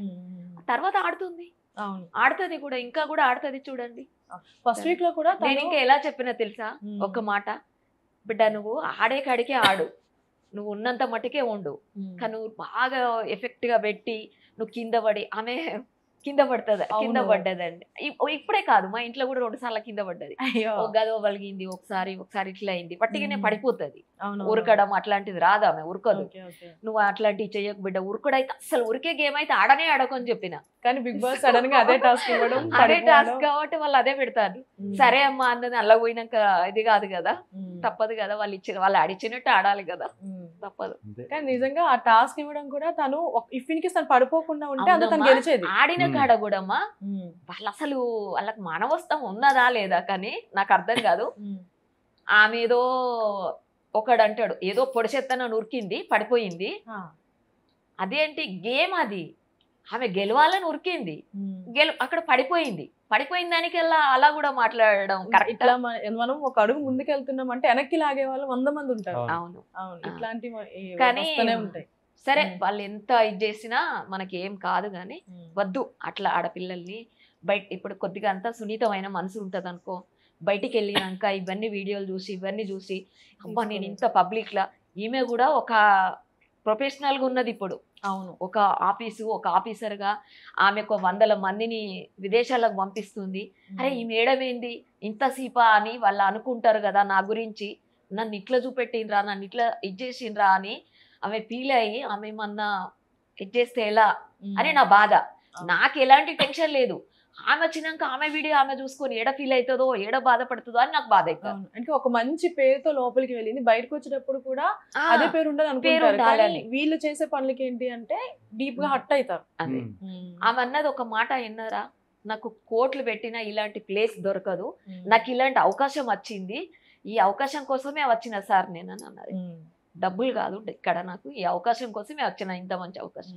తర్వాత ఆడుతుంది, అవును, ఆడుతుంది కూడా, ఇంకా కూడా ఆడుతుంది చూడండి. ఫస్ట్ వీక్ లో కూడా నేను ఇంకా ఎలా చెప్పినా తెలుసా, ఒక మాట, బిడ్డ నువ్వు ఆడే కాడికే ఆడు, నువ్వు ఉన్నంత మట్టుకే ఉండు, కానీ నువ్వు బాగా ఎఫెక్ట్ గా పెట్టి నువ్వు కింద పడి, ఆమె కింద పడుతుంది, కింద పడ్డదండి. ఇప్పుడే కాదు, మా ఇంట్లో కూడా 2 సార్లు కింద పడ్డది. ఒక గదో వలిగింది, ఒకసారి ఇట్లా అయింది, పట్టిగానే పడిపోతుంది. ఉరకడం అట్లాంటిది రాదు, ఆమె ఉరకదు. నువ్వు అట్లాంటివి చెయ్యకు బిడ్డ, ఉరకడైతే అసలు ఉరికే గేమ్ అయితే ఆడనే ఆడకని చెప్పిన. కానీ బిగ్ బాస్ సడన్ గా అదే టాస్క్ ఇవ్వడం, అదే టాస్క్ కాబట్టి వాళ్ళు అదే పెడతారు. సరే అమ్మా అన్నది అలా పోయినాక ఇది కాదు కదా, తప్పదు కదా, వాళ్ళు ఆడిచ్చినట్టు ఆడాలి కదా, తప్పదు. కానీ నిజంగా ఆ టాస్క్ ఇవ్వడం కూడా తను ఇఫ్ ఇన్ కేస్ తను పడిపోకుండా ఉంటే అందులో తను గెలిచేది. ఆడిన కాడ కూడా అమ్మా వాళ్ళు అసలు వాళ్ళకి మానవస్థం ఉన్నదా లేదా కానీ నాకు అర్థం కాదు. ఆమె ఏదో ఒకడు అంటాడు, ఏదో పొడిచెత్తన ఉరికింది, పడిపోయింది, అదేంటి గేమ్ అది, ఆమె గెలవాలని ఉరికింది, అక్కడ పడిపోయింది దానికి అలా కూడా మాట్లాడడం కరెక్ట్. ఇట్లా మనం ఒక అడుగు ముందుకు వెళ్తున్నాం అంటే వెనక్కి లాగే వాళ్ళు 100 మంది ఉంటారు. అవును అవును, ఇట్లాంటి కానీ ఉంటాయి. సరే వాళ్ళు ఎంత ఇది చేసినా మనకి ఏం కాదు, కానీ వద్దు అట్లా ఆడపిల్లల్ని బయట. ఇప్పుడు కొద్దిగా అంతా సున్నితమైన మనసు ఉంటది అనుకో, బయటికి వెళ్ళినాక ఇవన్నీ వీడియోలు చూసి ఇవన్నీ చూసి అబ్బా నేను ఇంత పబ్లిక్ లా, ఈమె కూడా ఒక ప్రొఫెషనల్ గా ఉన్నది ఇప్పుడు. అవును, ఒక ఆఫీసర్ గా ఆమె 100 మందిని విదేశాలకు పంపిస్తుంది. అరే ఈ మేడం ఏంది ఇంత సీపా అని వాళ్ళు అనుకుంటారు కదా నా గురించి, నన్ను ఇట్లా చూపెట్టినరా, నన్ను ఇట్లా ఇది చేసిండ్రా అని ఆమె ఫీల్ అయ్యి, ఆమె ఏమన్నా ఇది చేస్తే ఎలా అని నా బాధ. నాకు ఎలాంటి టెన్షన్ లేదు, ఆమె వచ్చినాక ఆమె వీడియో ఆమె చూసుకొని ఏడ ఫీల్ అవుతుందో, ఏడ బాధపడుతుందో అని నాకు బాధ అవుతుంది. అంటే ఒక మంచి పేరుతో లోపలికి వెళ్ళింది, బయటకు వచ్చేటప్పుడు కూడా అదే పేరు ఉండదు అనుకుంటారు. వీళ్ళు చేసే పనులకి ఏంటి అంటే డీప్ గా హట్ అవుతారు. అదే ఆమె అన్నది ఒక మాట విన్నారా, నాకు కోట్లు పెట్టినా ఇలాంటి ప్లేస్ దొరకదు, నాకు ఇలాంటి అవకాశం వచ్చింది, ఈ అవకాశం కోసమే వచ్చిన సార్ నేను అని అన్నది. డబ్బులు కాదు ఇక్కడ, నాకు ఈ అవకాశం కోసమే వచ్చిన, ఇంత మంచి అవకాశం.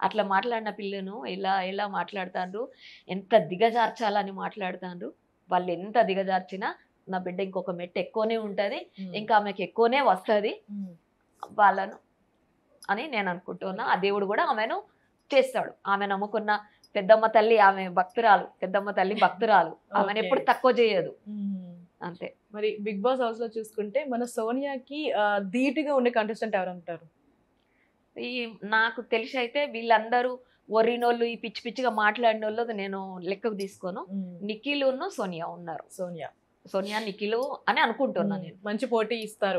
అట్లా మాట్లాడిన పిల్లను ఎలా మాట్లాడుతాండ్రు, ఎంత దిగజార్చాలని మాట్లాడుతాండ్రు. వాళ్ళు ఎంత దిగజార్చినా నా బిడ్డ ఇంకొక మెట్టు ఎక్కువనే ఉంటది, ఇంకా ఆమెకి ఎక్కువనే వస్తుంది వాళ్ళను అని నేను అనుకుంటున్నా. ఆ దేవుడు కూడా ఆమెను చేస్తాడు. ఆమె నమ్ముకున్న పెద్దమ్మ తల్లి, ఆమె భక్తురాలు, పెద్దమ్మ తల్లి భక్తురాలు, ఆమెను ఎప్పుడు తక్కువ చేయదు. అంతే. మరి బిగ్ బాస్ హౌస్ లో చూసుకుంటే మన సోనియాకి ధీటుగా ఉండే కంటెస్టెంట్ ఎవరు అంటారు? నాకు తెలిసి అయితే వీళ్ళందరూ ఒరినోళ్ళు, ఈ పిచ్చి పిచ్చిగా మాట్లాడిన వాళ్ళు నేను లెక్కకు తీసుకోను. నిఖిల్ సోనియా ఉన్నారు. సోనియా నిఖిల్ అని అనుకుంటున్నా నేను. మంచి పోటీ ఇస్తారు,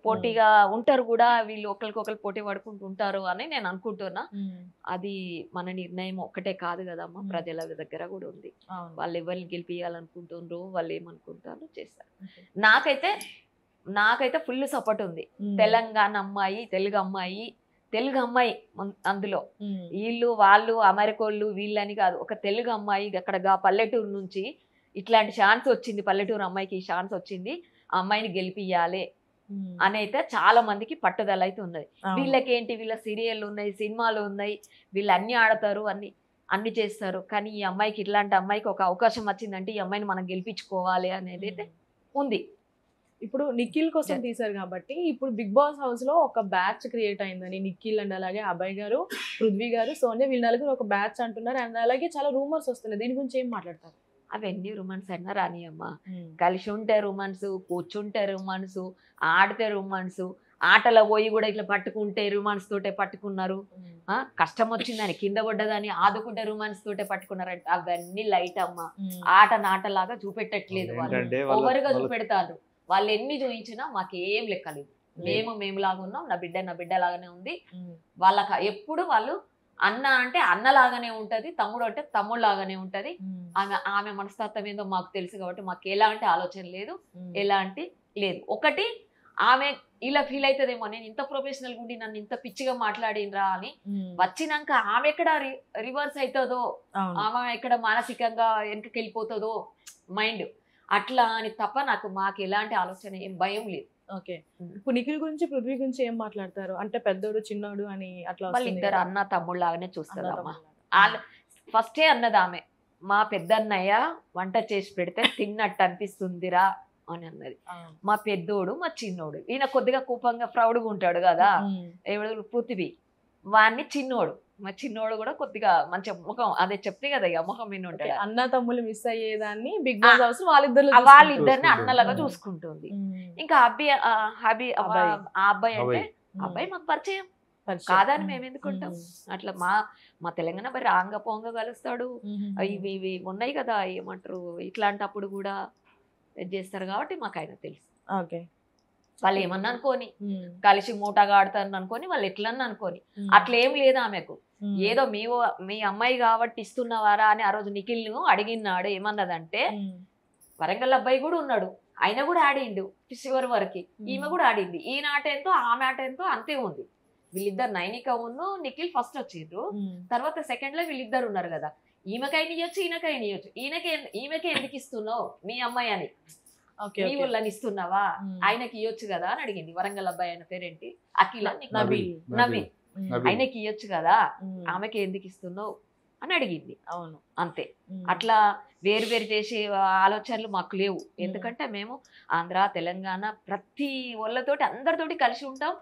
పోటీగా ఉంటారు కూడా, వీళ్ళు ఒకరికొకరు పోటీ పడుకుంటూ ఉంటారు అని నేను అనుకుంటున్నా. అది మన నిర్ణయం ఒక్కటే కాదు కదమ్మా, ప్రజల దగ్గర కూడా ఉంది. వాళ్ళు ఎవరిని గెలిపియాలనుకుంటున్నారు, వాళ్ళు ఏమనుకుంటారో చేస్తారు. నాకైతే ఫుల్ సపోర్ట్ ఉంది. తెలంగాణ అమ్మాయి, తెలుగు అమ్మాయి అందులో, వీళ్ళు వాళ్ళు అమెరికోళ్ళు వీళ్ళని కాదు, ఒక తెలుగు అమ్మాయి అక్కడ పల్లెటూరు నుంచి ఇట్లాంటి ఛాన్స్ వచ్చింది, పల్లెటూరు అమ్మాయికి ఈ ఛాన్స్ వచ్చింది, ఆ అమ్మాయిని గెలిపియాలి అని అయితే చాలా మందికి పట్టుదల అయితే ఉన్నది. వీళ్ళకేంటి, వీళ్ళ సీరియల్ ఉన్నాయి, సినిమాలు ఉన్నాయి, వీళ్ళు అన్ని ఆడతారు, అన్ని చేస్తారు, కానీ ఈ అమ్మాయికి, ఇట్లాంటి అమ్మాయికి ఒక అవకాశం వచ్చిందంటే ఈ అమ్మాయిని మనం గెలిపించుకోవాలి అనేది అయితే ఉంది. ఇప్పుడు నిఖిల్ కోసం తీశారు కాబట్టి ఇప్పుడు బిగ్ బాస్ హౌస్ లో ఒక బ్యాచ్ క్రియేట్ అయిందని, నిఖిల్ అండ్ అలాగే అభయ్ గారు, పృథ్వీ గారు, సోనియా, వీళ్ళ నలుగురు ఒక బ్యాచ్ అంటున్నారు. అండ్ అలాగే చాలా రూమర్స్ వస్తున్నాయి, దీని గురించి ఏం మాట్లాడతారు? అవన్నీ రొమాన్స్ అయినా రానియమ్మా. కలిసి ఉంటే రొమాన్స్, కూర్చుంటే రొమాన్స్, ఆడితే రొమాన్స్, ఆటలో పోయి కూడా ఇట్లా పట్టుకుంటే రొమాన్స్ తోటే పట్టుకున్నారు. కష్టం వచ్చిందని కింద పడ్డదని ఆదుకుంటే రొమాన్స్ తోటే పట్టుకున్నారంట. అవన్నీ లైట్ అమ్మా. ఆట నాటలాగా చూపెట్టట్లేదు వాళ్ళు, ఓవర్గా చూపెడతారు. వాళ్ళు ఎన్ని చూపించినా మాకేం లెక్కలేదు. మేము లాగా ఉన్నాం, నా బిడ్డ లాగానే ఉంది. వాళ్ళకి ఎప్పుడు వాళ్ళు అన్న అంటే అన్నలాగానే ఉంటది, తమ్ముడు అంటే తమ్ముడు లాగానే ఉంటది. ఆమె మనస్తత్వం ఏందో మాకు తెలుసు కాబట్టి మాకు ఎలాంటి ఆలోచన లేదు, ఎలాంటి లేదు. ఒకటి ఆమె ఇలా ఫీల్ అవుతుందేమో, నేను ఇంత ప్రొఫెషనల్ ఉండి నన్ను ఇంత పిచ్చిగా మాట్లాడినరా అని. వచ్చినాక ఆమె ఎక్కడ రివర్స్ అవుతుందో, ఆమె ఎక్కడ మానసికంగా వెనకకి వెళ్ళిపోతుందో మైండ్, అట్లా అని తప్ప మాకు ఎలాంటి ఆలోచన ఏం భయం లేదు. ఓకే, ఇప్పుడు నిఖిల్ గురించి పృథ్వీ గురించి ఏం మాట్లాడతారు అంటే పెద్దోడు చిన్నోడు అని అట్లా? వాళ్ళిద్దరు అన్న తమ్ముడు లాగానే చూస్తారమ్మా. ఫస్టే అన్నది ఆమె, మా పెద్దన్నయ్య వంట చేసి పెడితే తిన్నట్టు అనిపిస్తుందిరా అని అన్నది. మా పెద్దోడు మా చిన్నోడు, ఈయన కొద్దిగా కోపంగా ప్రౌడ్గా ఉంటాడు కదా ఎవడు పృథ్వీ, వాడిని చిన్నోడు, మా చిన్నోడు కూడా కొద్దిగా మంచి ముఖం, అదే చెప్తే కదా ఇక ముఖం మీద ఉంటాడు. అన్న తమ్ముళ్ళు మిస్ అయ్యేదాన్ని బిగ్ బాస్ హౌస్ వాళ్ళిద్దరిని అన్నలాగా చూసుకుంటుంది. ఇంకా అబ్బాయి అంటే అబ్బాయి మాకు పరిచయం కాదని మేము ఎందుకుంటాం. అట్లా మా తెలంగాణ మరి రాంగ పొంగ కలుస్తాడు. ఇవి ఉన్నాయి కదా ఏమంటారు, ఇట్లాంటప్పుడు కూడా చేస్తారు కాబట్టి మాకు ఆయన తెలుసు. ఓకే, వాళ్ళు ఏమన్నా అనుకోని కలిసి మూటగా ఆడతారు అనుకోని, వాళ్ళు ఎట్లన్నా అనుకోని, అట్లా ఏం లేదు ఆమెకు. ఏదో మీ అమ్మాయి కాబట్టి ఇస్తున్నవారా అని ఆ రోజు నిఖిల్ ను అడిగినాడు. ఏమన్నదంటే వరంగల్ అబ్బాయి కూడా ఉన్నాడు, ఆయన కూడా ఆడిండు చివరి వరకు, ఈమె కూడా ఆడింది. ఈ నాట ఎంతో ఆమె ఆట ఎంతో అంతే ఉంది. వీళ్ళిద్దరు నైనిక ఉన్ను నిఖిల్ ఫస్ట్ వచ్చిండ్రు, తర్వాత సెకండ్ లో వీళ్ళిద్దరు ఉన్నారు కదా. ఈమెకైనా ఇవ్వచ్చు, ఈయనకైనా ఇవ్వచ్చు. ఈమెకే ఎందుకు ఇస్తున్నావు మీ అమ్మాయి అని, మీ ఊళ్ళని ఇస్తున్నావా, ఆయనకి ఇవ్వచ్చు కదా అని అడిగింది. వరంగల్ అబ్బాయి ఆయన పేరేంటి, అఖిల నవీన్, ఆయనకి ఇవ్వచ్చు కదా, ఆమెకి ఎందుకు ఇస్తున్నావు అని అడిగింది. అవును, అంతే. అట్లా వేరు చేసే ఆలోచనలు మాకు లేవు. ఎందుకంటే మేము ఆంధ్ర తెలంగాణ ప్రతి వాళ్ళతోటి అందరితోటి కలిసి ఉంటాం.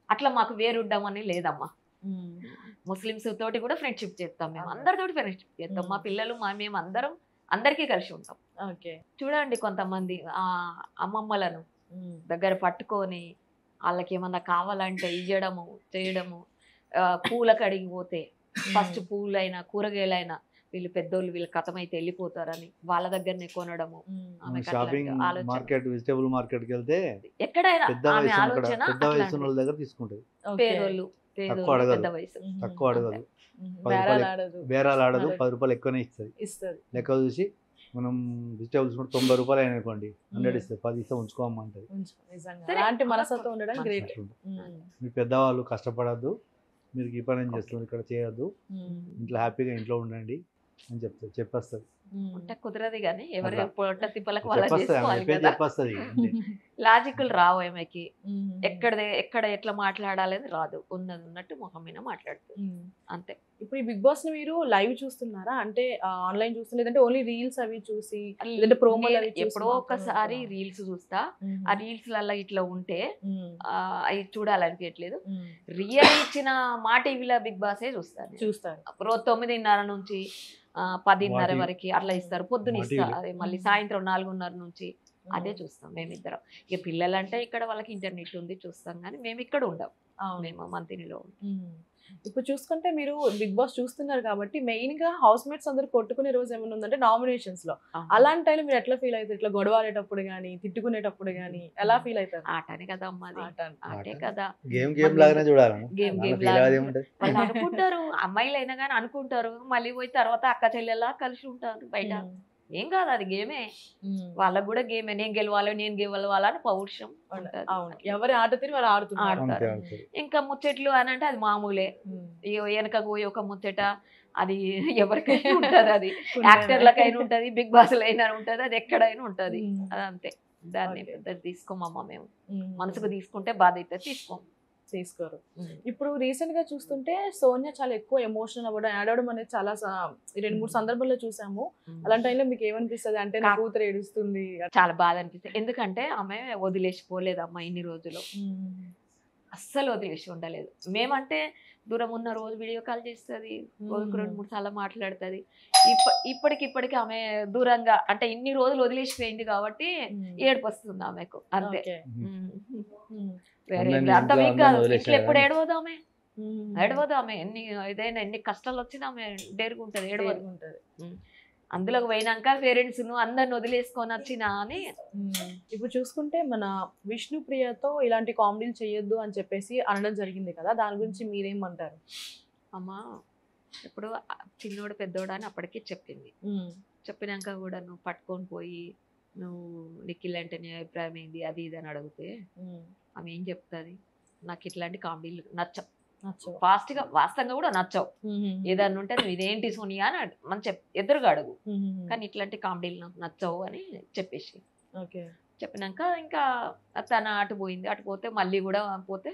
అట్లా మాకు వేరుండం అని లేదమ్మా. ముస్లిమ్స్ తోటి కూడా ఫ్రెండ్షిప్ చేస్తాం, మేము అందరితోటి ఫ్రెండ్షిప్ చేస్తాం. మా పిల్లలు మేము అందరికీ కలిసి ఉంటాం. ఓకే, చూడండి కొంతమంది అమ్మమ్మలను దగ్గర పట్టుకొని వాళ్ళకి ఏమన్నా కావాలంటే ఇయ్యడము చేయడము. పూల కడిగి పోతే ఫస్ట్ పూలైనా కూరగాయలైనా వీళ్ళు పెద్దోళ్ళు వీళ్ళ కథమైతే వెళ్ళిపోతారని వాళ్ళ దగ్గరనే కొనడము. వెజిటబుల్ మార్కెట్ కి వెళ్తే ఎక్కడైనా ఆమె ఆలోచన దగ్గర తీసుకుంటది. పేదోళ్ళు పెద్ద వయసు తక్కువ అడగదు, బేరాలు ఆడదు, 10 రూపాయలు ఎక్కువనే ఇస్తుంది. లెక్క చూసి మనం వెజిటబుల్స్ 90 రూపాయలు అయినా అనుకోండి, 100 ఇస్తుంది, 10 ఇస్తే ఉంచుకోమంటది. మీ పెద్దవాళ్ళు కష్టపడద్దు, మీరు ఈ పని చేస్తుంది ఇక్కడ చేయొద్దు, ఇంట్లో హ్యాపీగా ఇంట్లో ఉండండి అని చెప్పేస్తుంది. ఉంటే కుదరదు కానీ ఎవరు పొట్ట తిప్పలకు వాళ్ళ లాజికల్ రావు ఆమెకి. ఎక్కడ ఎట్లా మాట్లాడాలని రాదు, ఉన్నట్టు ముఖం మీద మాట్లాడుతుంది అంతే. ఇప్పుడు ఈ బిగ్ బాస్ ని మీరు లైవ్ చూస్తున్నారా అంటే ఆన్లైన్ చూస్తున్నా, లేదంటే ఓన్లీ రీల్స్ అవి చూసి, లేదంటే ప్రోమోలు అవి ఎప్పుడో ఒకసారి రీల్స్ చూస్తా. ఆ రీల్స్ లలో ఇట్లా ఉంటే అవి చూడాలనిపించట్లేదు. రియల్ ఇచ్చిన మా టీవీలో బిగ్ బాసే చూస్తారు. 9:30 నుంచి 10:30 వరకు అట్లా ఇస్తారు. పొద్దున ఇస్తారు, మళ్ళీ సాయంత్రం 4:30 నుంచి అదే చూస్తాం మేమిద్దరం. ఇక పిల్లలంటే ఇక్కడ వాళ్ళకి ఇంటర్నెట్ ఉంది చూస్తాం, కానీ మేము ఇక్కడ ఉండం, మేము మంతినిలో ఉంటాం. ఇప్పుడు చూసుకుంటే మీరు బిగ్ బాస్ చూస్తున్నారు కాబట్టి మెయిన్ గా హౌస్ మేట్స్ అందరు కొట్టుకునే రోజు ఏమైనా ఉందంటే నామినేషన్స్ లో. అలాంటి టైంలో మీరు ఎట్లా ఫీల్ అవుతారు? ఇట్లా గొడవ ఆడేటప్పుడు గానీ తిట్టుకునేటప్పుడు గానీ ఎలా ఫీల్ అవుతారు? ఆటనే కదా అమ్మాది, ఆటే కదా, గేమ్ లాగానే వాళ్ళు అనుకుంటారు, అమ్మాయిలు అయినా కానీ అనుకుంటారు. మళ్ళీ పోయి తర్వాత అక్క చెల్లెలా కలిసి ఉంటారు బయట. ఏం కాదు, అది గేమే, వాళ్ళకు కూడా గేమే. నేను గెలవాలని పౌరుషం ఎవరి ఆట తీరు వాళ్ళు ఆడుతారు. ఇంకా ముచ్చట్లు అని అంటే అది మామూలే. వెనక పోయి ఒక ముచ్చట అది ఎవరికైనా ఉంటది, అది యాక్టర్లకైనా ఉంటది, బిగ్ బాస్ అయినా ఉంటది, అది ఎక్కడైనా ఉంటది. అదంతే, దాన్ని తీసుకోమమ్మా మేము. మనసుకు తీసుకుంటే బాధ అయితే తీసుకోరు. ఇప్పుడు రీసెంట్ గా చూస్తుంటే సోనియా చాలా ఎక్కువ ఎమోషనల్ అవ్వడం, యాడ్ అవడం అనేది చాలా 2-3 సందర్భాల్లో చూసాము. అలాంటి టైంలో మీకు ఏమనిపిస్తుంది? అంటే నా కూతురు ఏడుస్తుంది, చాలా బాధ అనిపిస్తుంది. ఎందుకంటే ఆమె వదిలేసిపోలేదమ్మా ఇన్ని రోజులు. అస్సలు వదిలేసి ఉండలేదు. మేమంటే దూరం ఉన్న రోజు వీడియో కాల్ చేస్తుంది, రోజుకు 2-3 సార్లు మాట్లాడుతుంది. ఇప్పటికి ఆమె దూరంగా అంటే ఇన్ని రోజులు వదిలేసిపోయింది కాబట్టి ఏడుపు వస్తుంది ఆమెకు అంతే. వేరే అంత వీక్ కాదు. ఇట్లా ఎప్పుడు ఏడవదు ఆమె, ఏడవదు ఆమె. ఎన్ని కష్టాలు వచ్చినా ఆమె డేరుకుంటది, ఏడవదు. అందులోకి పోయినాక పేరెంట్స్ అందరిని వదిలేసుకొని వచ్చినా అని. ఇప్పుడు చూసుకుంటే మన విష్ణుప్రియతో ఇలాంటి కామెడీలు చేయొద్దు అని చెప్పేసి అనడం జరిగింది కదా, దాని గురించి మీరేమంటారు? అమ్మా ఇప్పుడు చిన్నోడు పెద్దోడు అని అప్పటికే చెప్పింది. చెప్పినాక కూడా నువ్వు పట్టుకొని పోయి నువ్వు నిఖిల్ అంటే నీ అభిప్రాయం ఏంది అది ఇది అని అడిగితే ఆమె ఏం చెప్తుంది? నాకు ఇట్లాంటి కామెడీలు నచ్చవు, ఫాస్ట్గా వాస్తవంగా కూడా నచ్చవు. ఏదన్నా ఉంటే నువ్వు ఇదేంటి సోనియా అని మనం ఎదురుగా అడుగు, కానీ ఇట్లాంటి కామెడీలు నాకు నచ్చవు అని చెప్పేసి. చెప్పినాక ఇంకా తన అటు పోయింది. అటు పోతే మళ్ళీ కూడా పోతే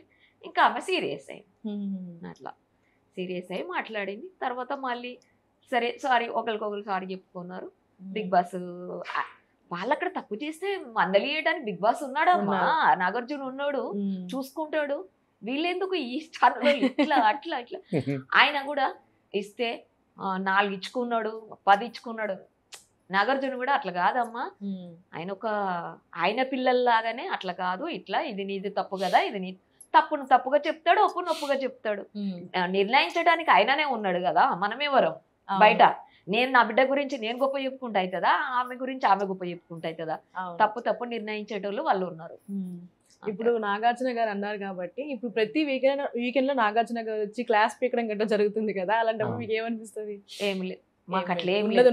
ఇంకా ఆమె సీరియస్ అయింది. అట్లా సీరియస్ అయ్యి మాట్లాడింది. తర్వాత మళ్ళీ సరే సారీ, ఒకరికొకరు సారీ చెప్పుకున్నారు. బిగ్ బాస్ వాళ్ళు అక్కడ తప్పు చేస్తే మందలియడానికి బిగ్ బాస్ ఉన్నాడమ్మా, నాగార్జున ఉన్నాడు, చూసుకుంటాడు. వీళ్ళెందుకు ఈ ఛానల్ ఇట్లా అట్లా ఇట్లా. ఆయన కూడా ఇస్తే 4 ఇచ్చుకున్నాడు, 10 ఇచ్చుకున్నాడు. నాగార్జున కూడా అట్లా కాదమ్మా, ఆయన పిల్లల్లాగానే అట్లా కాదు, ఇట్లా ఇది నీది తప్పు కదా, ఇది నీ తప్పును తప్పుగా చెప్తాడు, ఒప్పును ఒప్పుగా చెప్తాడు. నిర్ణయించడానికి ఆయననే ఉన్నాడు కదా, మనమెవరం బయట. నేను నా బిడ్డ గురించి నేను గొప్ప చెప్పుకుంటా అవుతుందా, ఆమె గురించి ఆమె గొప్ప చెప్పుకుంటా అవుతుందా? తప్పు నిర్ణయించేటోళ్ళు వాళ్ళు ఉన్నారు. ఇప్పుడు నాగార్జున గారు అన్నారు కాబట్టి ఇప్పుడు ప్రతి వీకెండ్ లో నాగార్జున గారు వచ్చి క్లాస్ పీకడం గట్రా జరుగుతుంది కదా, అలాంటప్పుడు మీకు ఏమనిపిస్తుంది? ఏమి లేదు, మాకు అట్లా ఏం ఉన్నది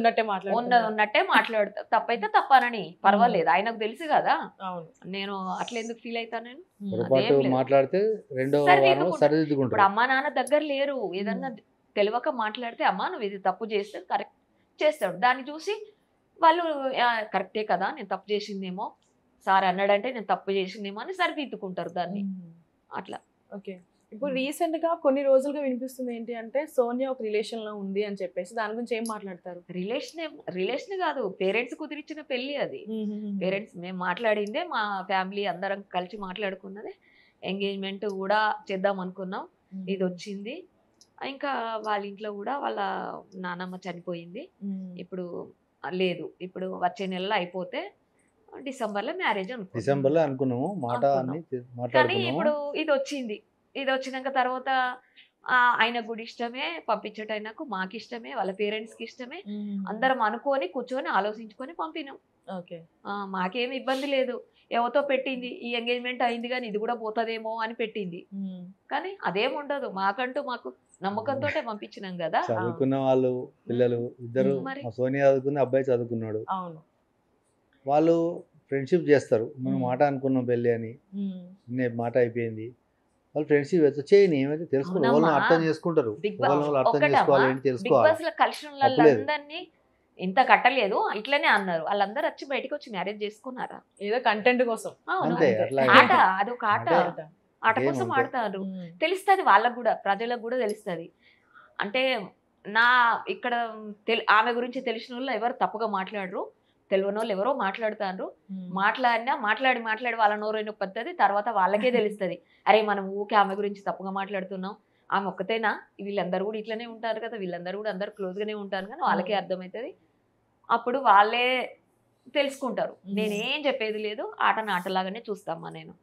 ఉన్నట్టే మాట్లాడతా. తప్పైతే తప్పనని పర్వాలేదు, ఆయనకు తెలుసు కదా. నేను అట్లా ఎందుకు ఫీల్ అవుతాను? నేను మాట్లాడితే ఇప్పుడు అమ్మా నాన్న దగ్గర లేరు, ఏదన్నా తెలియక మాట్లాడితే అమ్మా నువ్వు ఇది తప్పు చేస్తే కరెక్ట్ చేస్తాడు. దాన్ని చూసి వాళ్ళు కరెక్టే కదా, నేను తప్పు చేసిందేమో, సార్ అన్నాడంటే నేను తప్పు చేసిందేమో అని సరిదిద్దుకుంటారు దాన్ని అట్లా. ఓకే, ఇప్పుడు రీసెంట్ గా కొన్ని రోజులుగా వినిపిస్తుంది ఏంటి అంటే సోనియా ఒక రిలేషన్ లో ఉంది అని చెప్పేసి, దాని గురించి ఏం మాట్లాడతారు? రిలేషన్ కాదు, పేరెంట్స్ కుదిరించిన పెళ్లి అది. పేరెంట్స్ మేము మాట్లాడిందే, మా ఫ్యామిలీ అందరం కలిసి మాట్లాడుకున్నదే. ఎంగేజ్మెంట్ కూడా చేద్దాం అనుకున్నాం, ఇది వచ్చింది. ఇంకా వాళ్ళ ఇంట్లో కూడా వాళ్ళ నానమ్మ చనిపోయింది. ఇప్పుడు లేదు, ఇప్పుడు వచ్చే నెలలో అయిపోతే డిసెంబర్లో మ్యారేజ్ అనుకున్నాము. కానీ ఇప్పుడు ఇది వచ్చినాక తర్వాత ఆయనకు కూడా ఇష్టమే, పంపించటైనాకు మాకు ఇష్టమే, వాళ్ళ పేరెంట్స్కి ఇష్టమే. అందరం అనుకొని కూర్చొని ఆలోచించుకొని పంపినాం. మాకేమి ఇబ్బంది లేదు. ఎవరితో పెట్టింది, ఈ ఎంగేజ్మెంట్ అయింది కానీ ఇది కూడా పోతుందేమో అని పెట్టింది. కానీ అదేం ఉండదు, మాకు నమ్మకంతో పంపించినాం కదా. చదువుకున్న వాళ్ళు పిల్లలు ఇద్దరు, సోనియా చదువుకున్న అబ్బాయి చదువుకున్నాడు, వాళ్ళు ఫ్రెండ్షిప్ చేస్తారు. మనం మాట అనుకున్నాం పెళ్ళి అని, మాట అయిపోయింది, వాళ్ళు ఫ్రెండ్షిప్ చేయని ఏమైతే తెలుసుకుంటారు, వాళ్ళు అర్థం చేసుకుంటారు. కలిసిన వాళ్ళందరినీ ఇంత కట్టలేదు ఇట్లనే అన్నారు. వాళ్ళందరూ వచ్చి బయటకు వచ్చి మ్యారేజ్ చేసుకున్నారా? ఏదో కంటెంట్ కోసం, ఆట, అదొక ఆట కోసం ఆడతారు. తెలుస్తుంది వాళ్ళకు కూడా, ప్రజలకు కూడా తెలుస్తుంది. అంటే ఇక్కడ ఆమె గురించి తెలిసిన వాళ్ళు ఎవరు తప్పుగా మాట్లాడరు, తెలియని వాళ్ళు ఎవరో మాట్లాడుతారు. మాట్లాడి వాళ్ళ నోరు నొప్పి తర్వాత వాళ్ళకే తెలుస్తుంది, అరే మనం ఊకే ఆమె గురించి తప్పుగా మాట్లాడుతున్నాం, ఆమె ఒక్కతేనా, వీళ్ళందరూ కూడా ఇట్లనే ఉంటారు కదా, వీళ్ళందరూ కూడా అందరు క్లోజ్గానే ఉంటారు కానీ వాళ్ళకే అర్థమవుతుంది. అప్పుడు వాళ్ళే తెలుసుకుంటారు. నేనేం చెప్పేది లేదు, ఆటలాగానే చూస్తామా నేను.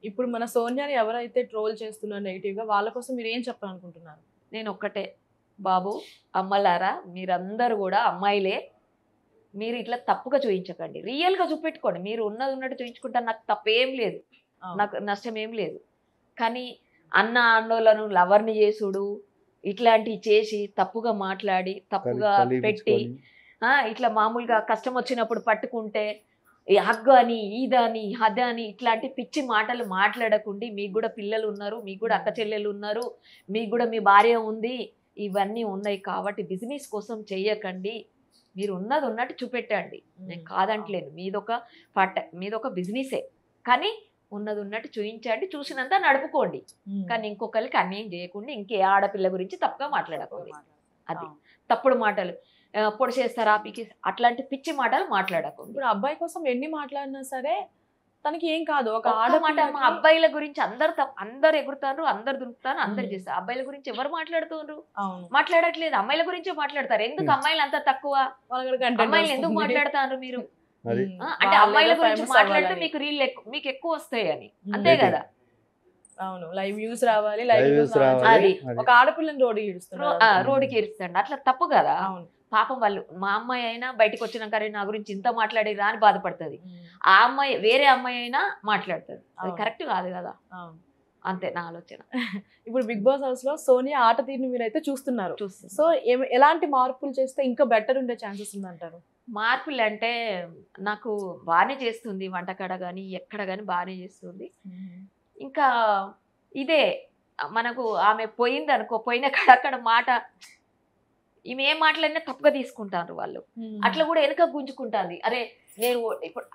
ఇప్పుడు మన సోనియాని ఎవరైతే ట్రోల్ చేస్తున్నారు నెగిటివ్ గా, వాళ్ళ కోసం మీరు ఏం చెప్పాలనుకుంటున్నారు? నేను ఒక్కటే, బాబు అమ్మలారా మీరందరూ కూడా అమ్మాయిలే, మీరు ఇట్లా తప్పుగా చూపించకండి, రియల్గా చూపెట్టుకోండి. మీరు ఉన్నట్టు చూపించుకుంటారు, నాకు తప్పేం లేదు, నాకు నష్టం ఏం లేదు. కానీ అన్నోళ్ళను లవర్ని చేసుడు ఇట్లాంటివి చేసి తప్పుగా మాట్లాడి తప్పుగా పెట్టి ఇట్లా మామూలుగా కష్టం వచ్చినప్పుడు పట్టుకుంటే హగ్గు అని ఇదని హదని ఇట్లాంటి పిచ్చి మాటలు మాట్లాడకుండా, మీకు కూడా పిల్లలు ఉన్నారు, మీకు కూడా అక్క చెల్లెలు ఉన్నారు, మీకు కూడా మీ భార్య ఉంది, ఇవన్నీ ఉన్నాయి కాబట్టి బిజినెస్ కోసం చెయ్యకండి. మీరు ఉన్నట్టు చూపెట్టండి, నేను కాదంటలేను, మీదొక బిజినెసే, కానీ ఉన్నట్టు చూపించండి, చూసినంత నడుపుకోండి. కానీ ఇంకొకరికి అన్యాయం చేయకుండా, ఇంకే ఆడపిల్ల గురించి తప్పుగా మాట్లాడకండి. అది తప్పుడు మాటలు, పొడి చేస్తారా పీకి అట్లాంటి పిచ్చి మాటలు మాట్లాడకండి. ఇప్పుడు అబ్బాయి కోసం ఎన్ని మాట్లాడినా సరే తనకి ఏం కాదు, ఒక ఒక్క మాట ఆడపిల్లకి అమ్మ, అబ్బాయిల గురించి అందరు ఎగురుతారు, అందరు దురుకుతారు, అందరు చేస్తారు. అబ్బాయిల గురించి ఎవరు మాట్లాడుతున్నారు? అవును మాట్లాడట్లేదు. అమ్మాయిల గురించే మాట్లాడతారు. ఎందుకు అమ్మాయిలు అంత తక్కువ? వాళ్ళకి content అమ్మాయిలు ఎందుకు వస్తుంది. మాట్లాడుతారు మీరు? అది అంటే వాళ్ళు అమ్మాయిల ఏదో గురించి famous మాట్లాడితే అవ్వాలని. మీకు రీల్ మీకు ఎక్కువ వస్తాయి అని, ఉమ్. అంతే Rating. కదా? అవును, లైవ్ వ్యూస్ రావాలి, Live లైవ్ views వ్యూస్ రావాలి. అది. ఒక ఆడపిల్లని రోడ్డు ఈడుస్తున్నారు. రోడ్డుకి ఇరుస్తాండి, అట్లా తప్పు కదా. అవును. పాపం వాళ్ళు, మా అమ్మాయి అయినా బయటకు వచ్చినాక "అరే, నా గురించి ఇంత మాట్లాడిరా" అని బాధపడుతుంది. ఆ అమ్మాయి వేరే అమ్మాయి అయినా మాట్లాడుతుంది. అది అవును. కరెక్ట్ కాదు కదా. అవును. అంతే నా ఆలోచన. ఇప్పుడు బిగ్ బాస్ హౌస్ లో సోనియా ఆట తీరుని మీరైతే చూస్తున్నారు. చూస్తుంది. సో ఎలాంటి మార్పులు చేస్తే ఇంకా బెటర్ ఉండే ఛాన్సెస్ ఉందంటారు? మార్పులు అంటే నాకు బాగానే చేస్తుంది, వంటకాడ కానీ ఎక్కడ కానీ బాగానే చేస్తుంది. ఇంకా ఇదే మనకు ఆమె పోయింది అనుకో, పోయిన అక్కడ మాట ఈమె ఏం మాట్లాడినా తప్పుగా తీసుకుంటారు వాళ్ళు. అట్లా కూడా వెనక గుంజుకుంటుంది. అరే నేను ఇప్పుడు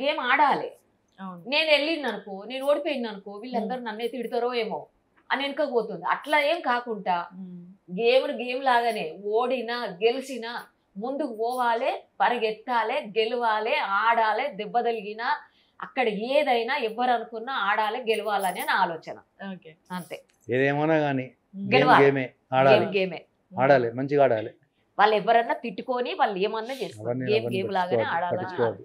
గేమ్ ఆడాలి, అవును. నేను వెళ్ళింది అనుకో, నేను ఓడిపోయింది అనుకో, వీళ్ళందరూ నన్నే తిడతారో ఏమో అని వెనక పోతుంది. అట్లా ఏం కాకుండా గేమ్ లాగానే ఓడినా గెలిచినా ముందుకు పోవాలి, పరిగెత్తాలి, గెలవాలి, ఆడాలి, దెబ్బ తగిలినా అక్కడ ఏదైనా ఎవరు అనుకున్నా ఆడాలి, గెలవాలని నా ఆలోచన. ఓకే. అంతే. ఏదేమన్నా కానీ గెలవాలి. గేమే ఆడాలి, గేమే ఆడాలి, మంచిగా ఆడాలి. వాళ్ళు ఎవరన్నా తిట్టుకొని వాళ్ళు ఏమన్నా చేసుకోవాలి, గేమ్ లాగానే ఆడాలని. పట్టించుకోవద్దు.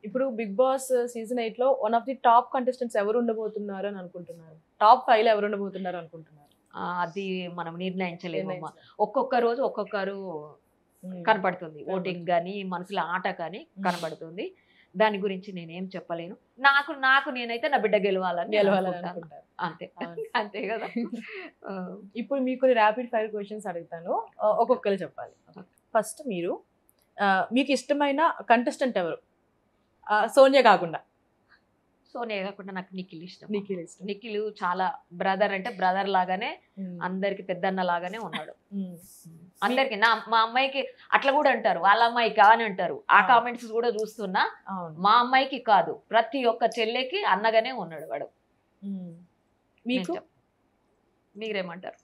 ఇప్పుడు బిగ్ బాస్ సీజన్ 8 లో one of the top contestants ఎవరు ఉండబోతున్నారు అని అనుకుంటున్నారు? టాప్ 5 లో ఎవరు ఉండబోతున్నారు అనుకుంటున్నారు? అది మనం నిర్ణయించలేమమ్మా. ఒక్కొక్క రోజు ఒక్కొక్కరు కనపడుతుంది. ఓటింగ్ కానీ మనసులో ఆట కానీ కనబడుతుంది. దాని గురించి నేనేం చెప్పలేను. నాకు నేనైతే నా బిడ్డ గెలవాలని అనుకుంటాను. అంతే అంతే కదా. ఇప్పుడు మీకు కొన్ని ర్యాపిడ్ ఫైర్ క్వశ్చన్స్ అడుగుతాను, ఒక్కొక్కరు చెప్పాలి. ఫస్ట్ మీకు ఇష్టమైన కంటెస్టెంట్ ఎవరు? సోనియా కాకుండా. సోనియా కాకుండా నాకు నిఖిల్ ఇష్టం. నిఖిల్ చాలా బ్రదర్ అంటే బ్రదర్ లాగానే, అందరికి పెద్దన్న లాగానే ఉన్నాడు. అందరికి మా అమ్మాయికి అట్లా కూడా అంటారు, వాళ్ళ అమ్మాయికి అని అంటారు. ఆ కామెంట్స్ కూడా చూస్తున్నా. మా అమ్మాయికి కాదు, ప్రతి ఒక్క చెల్లెకి అన్నగానే ఉన్నాడు వాడు. మీరేమంటారు?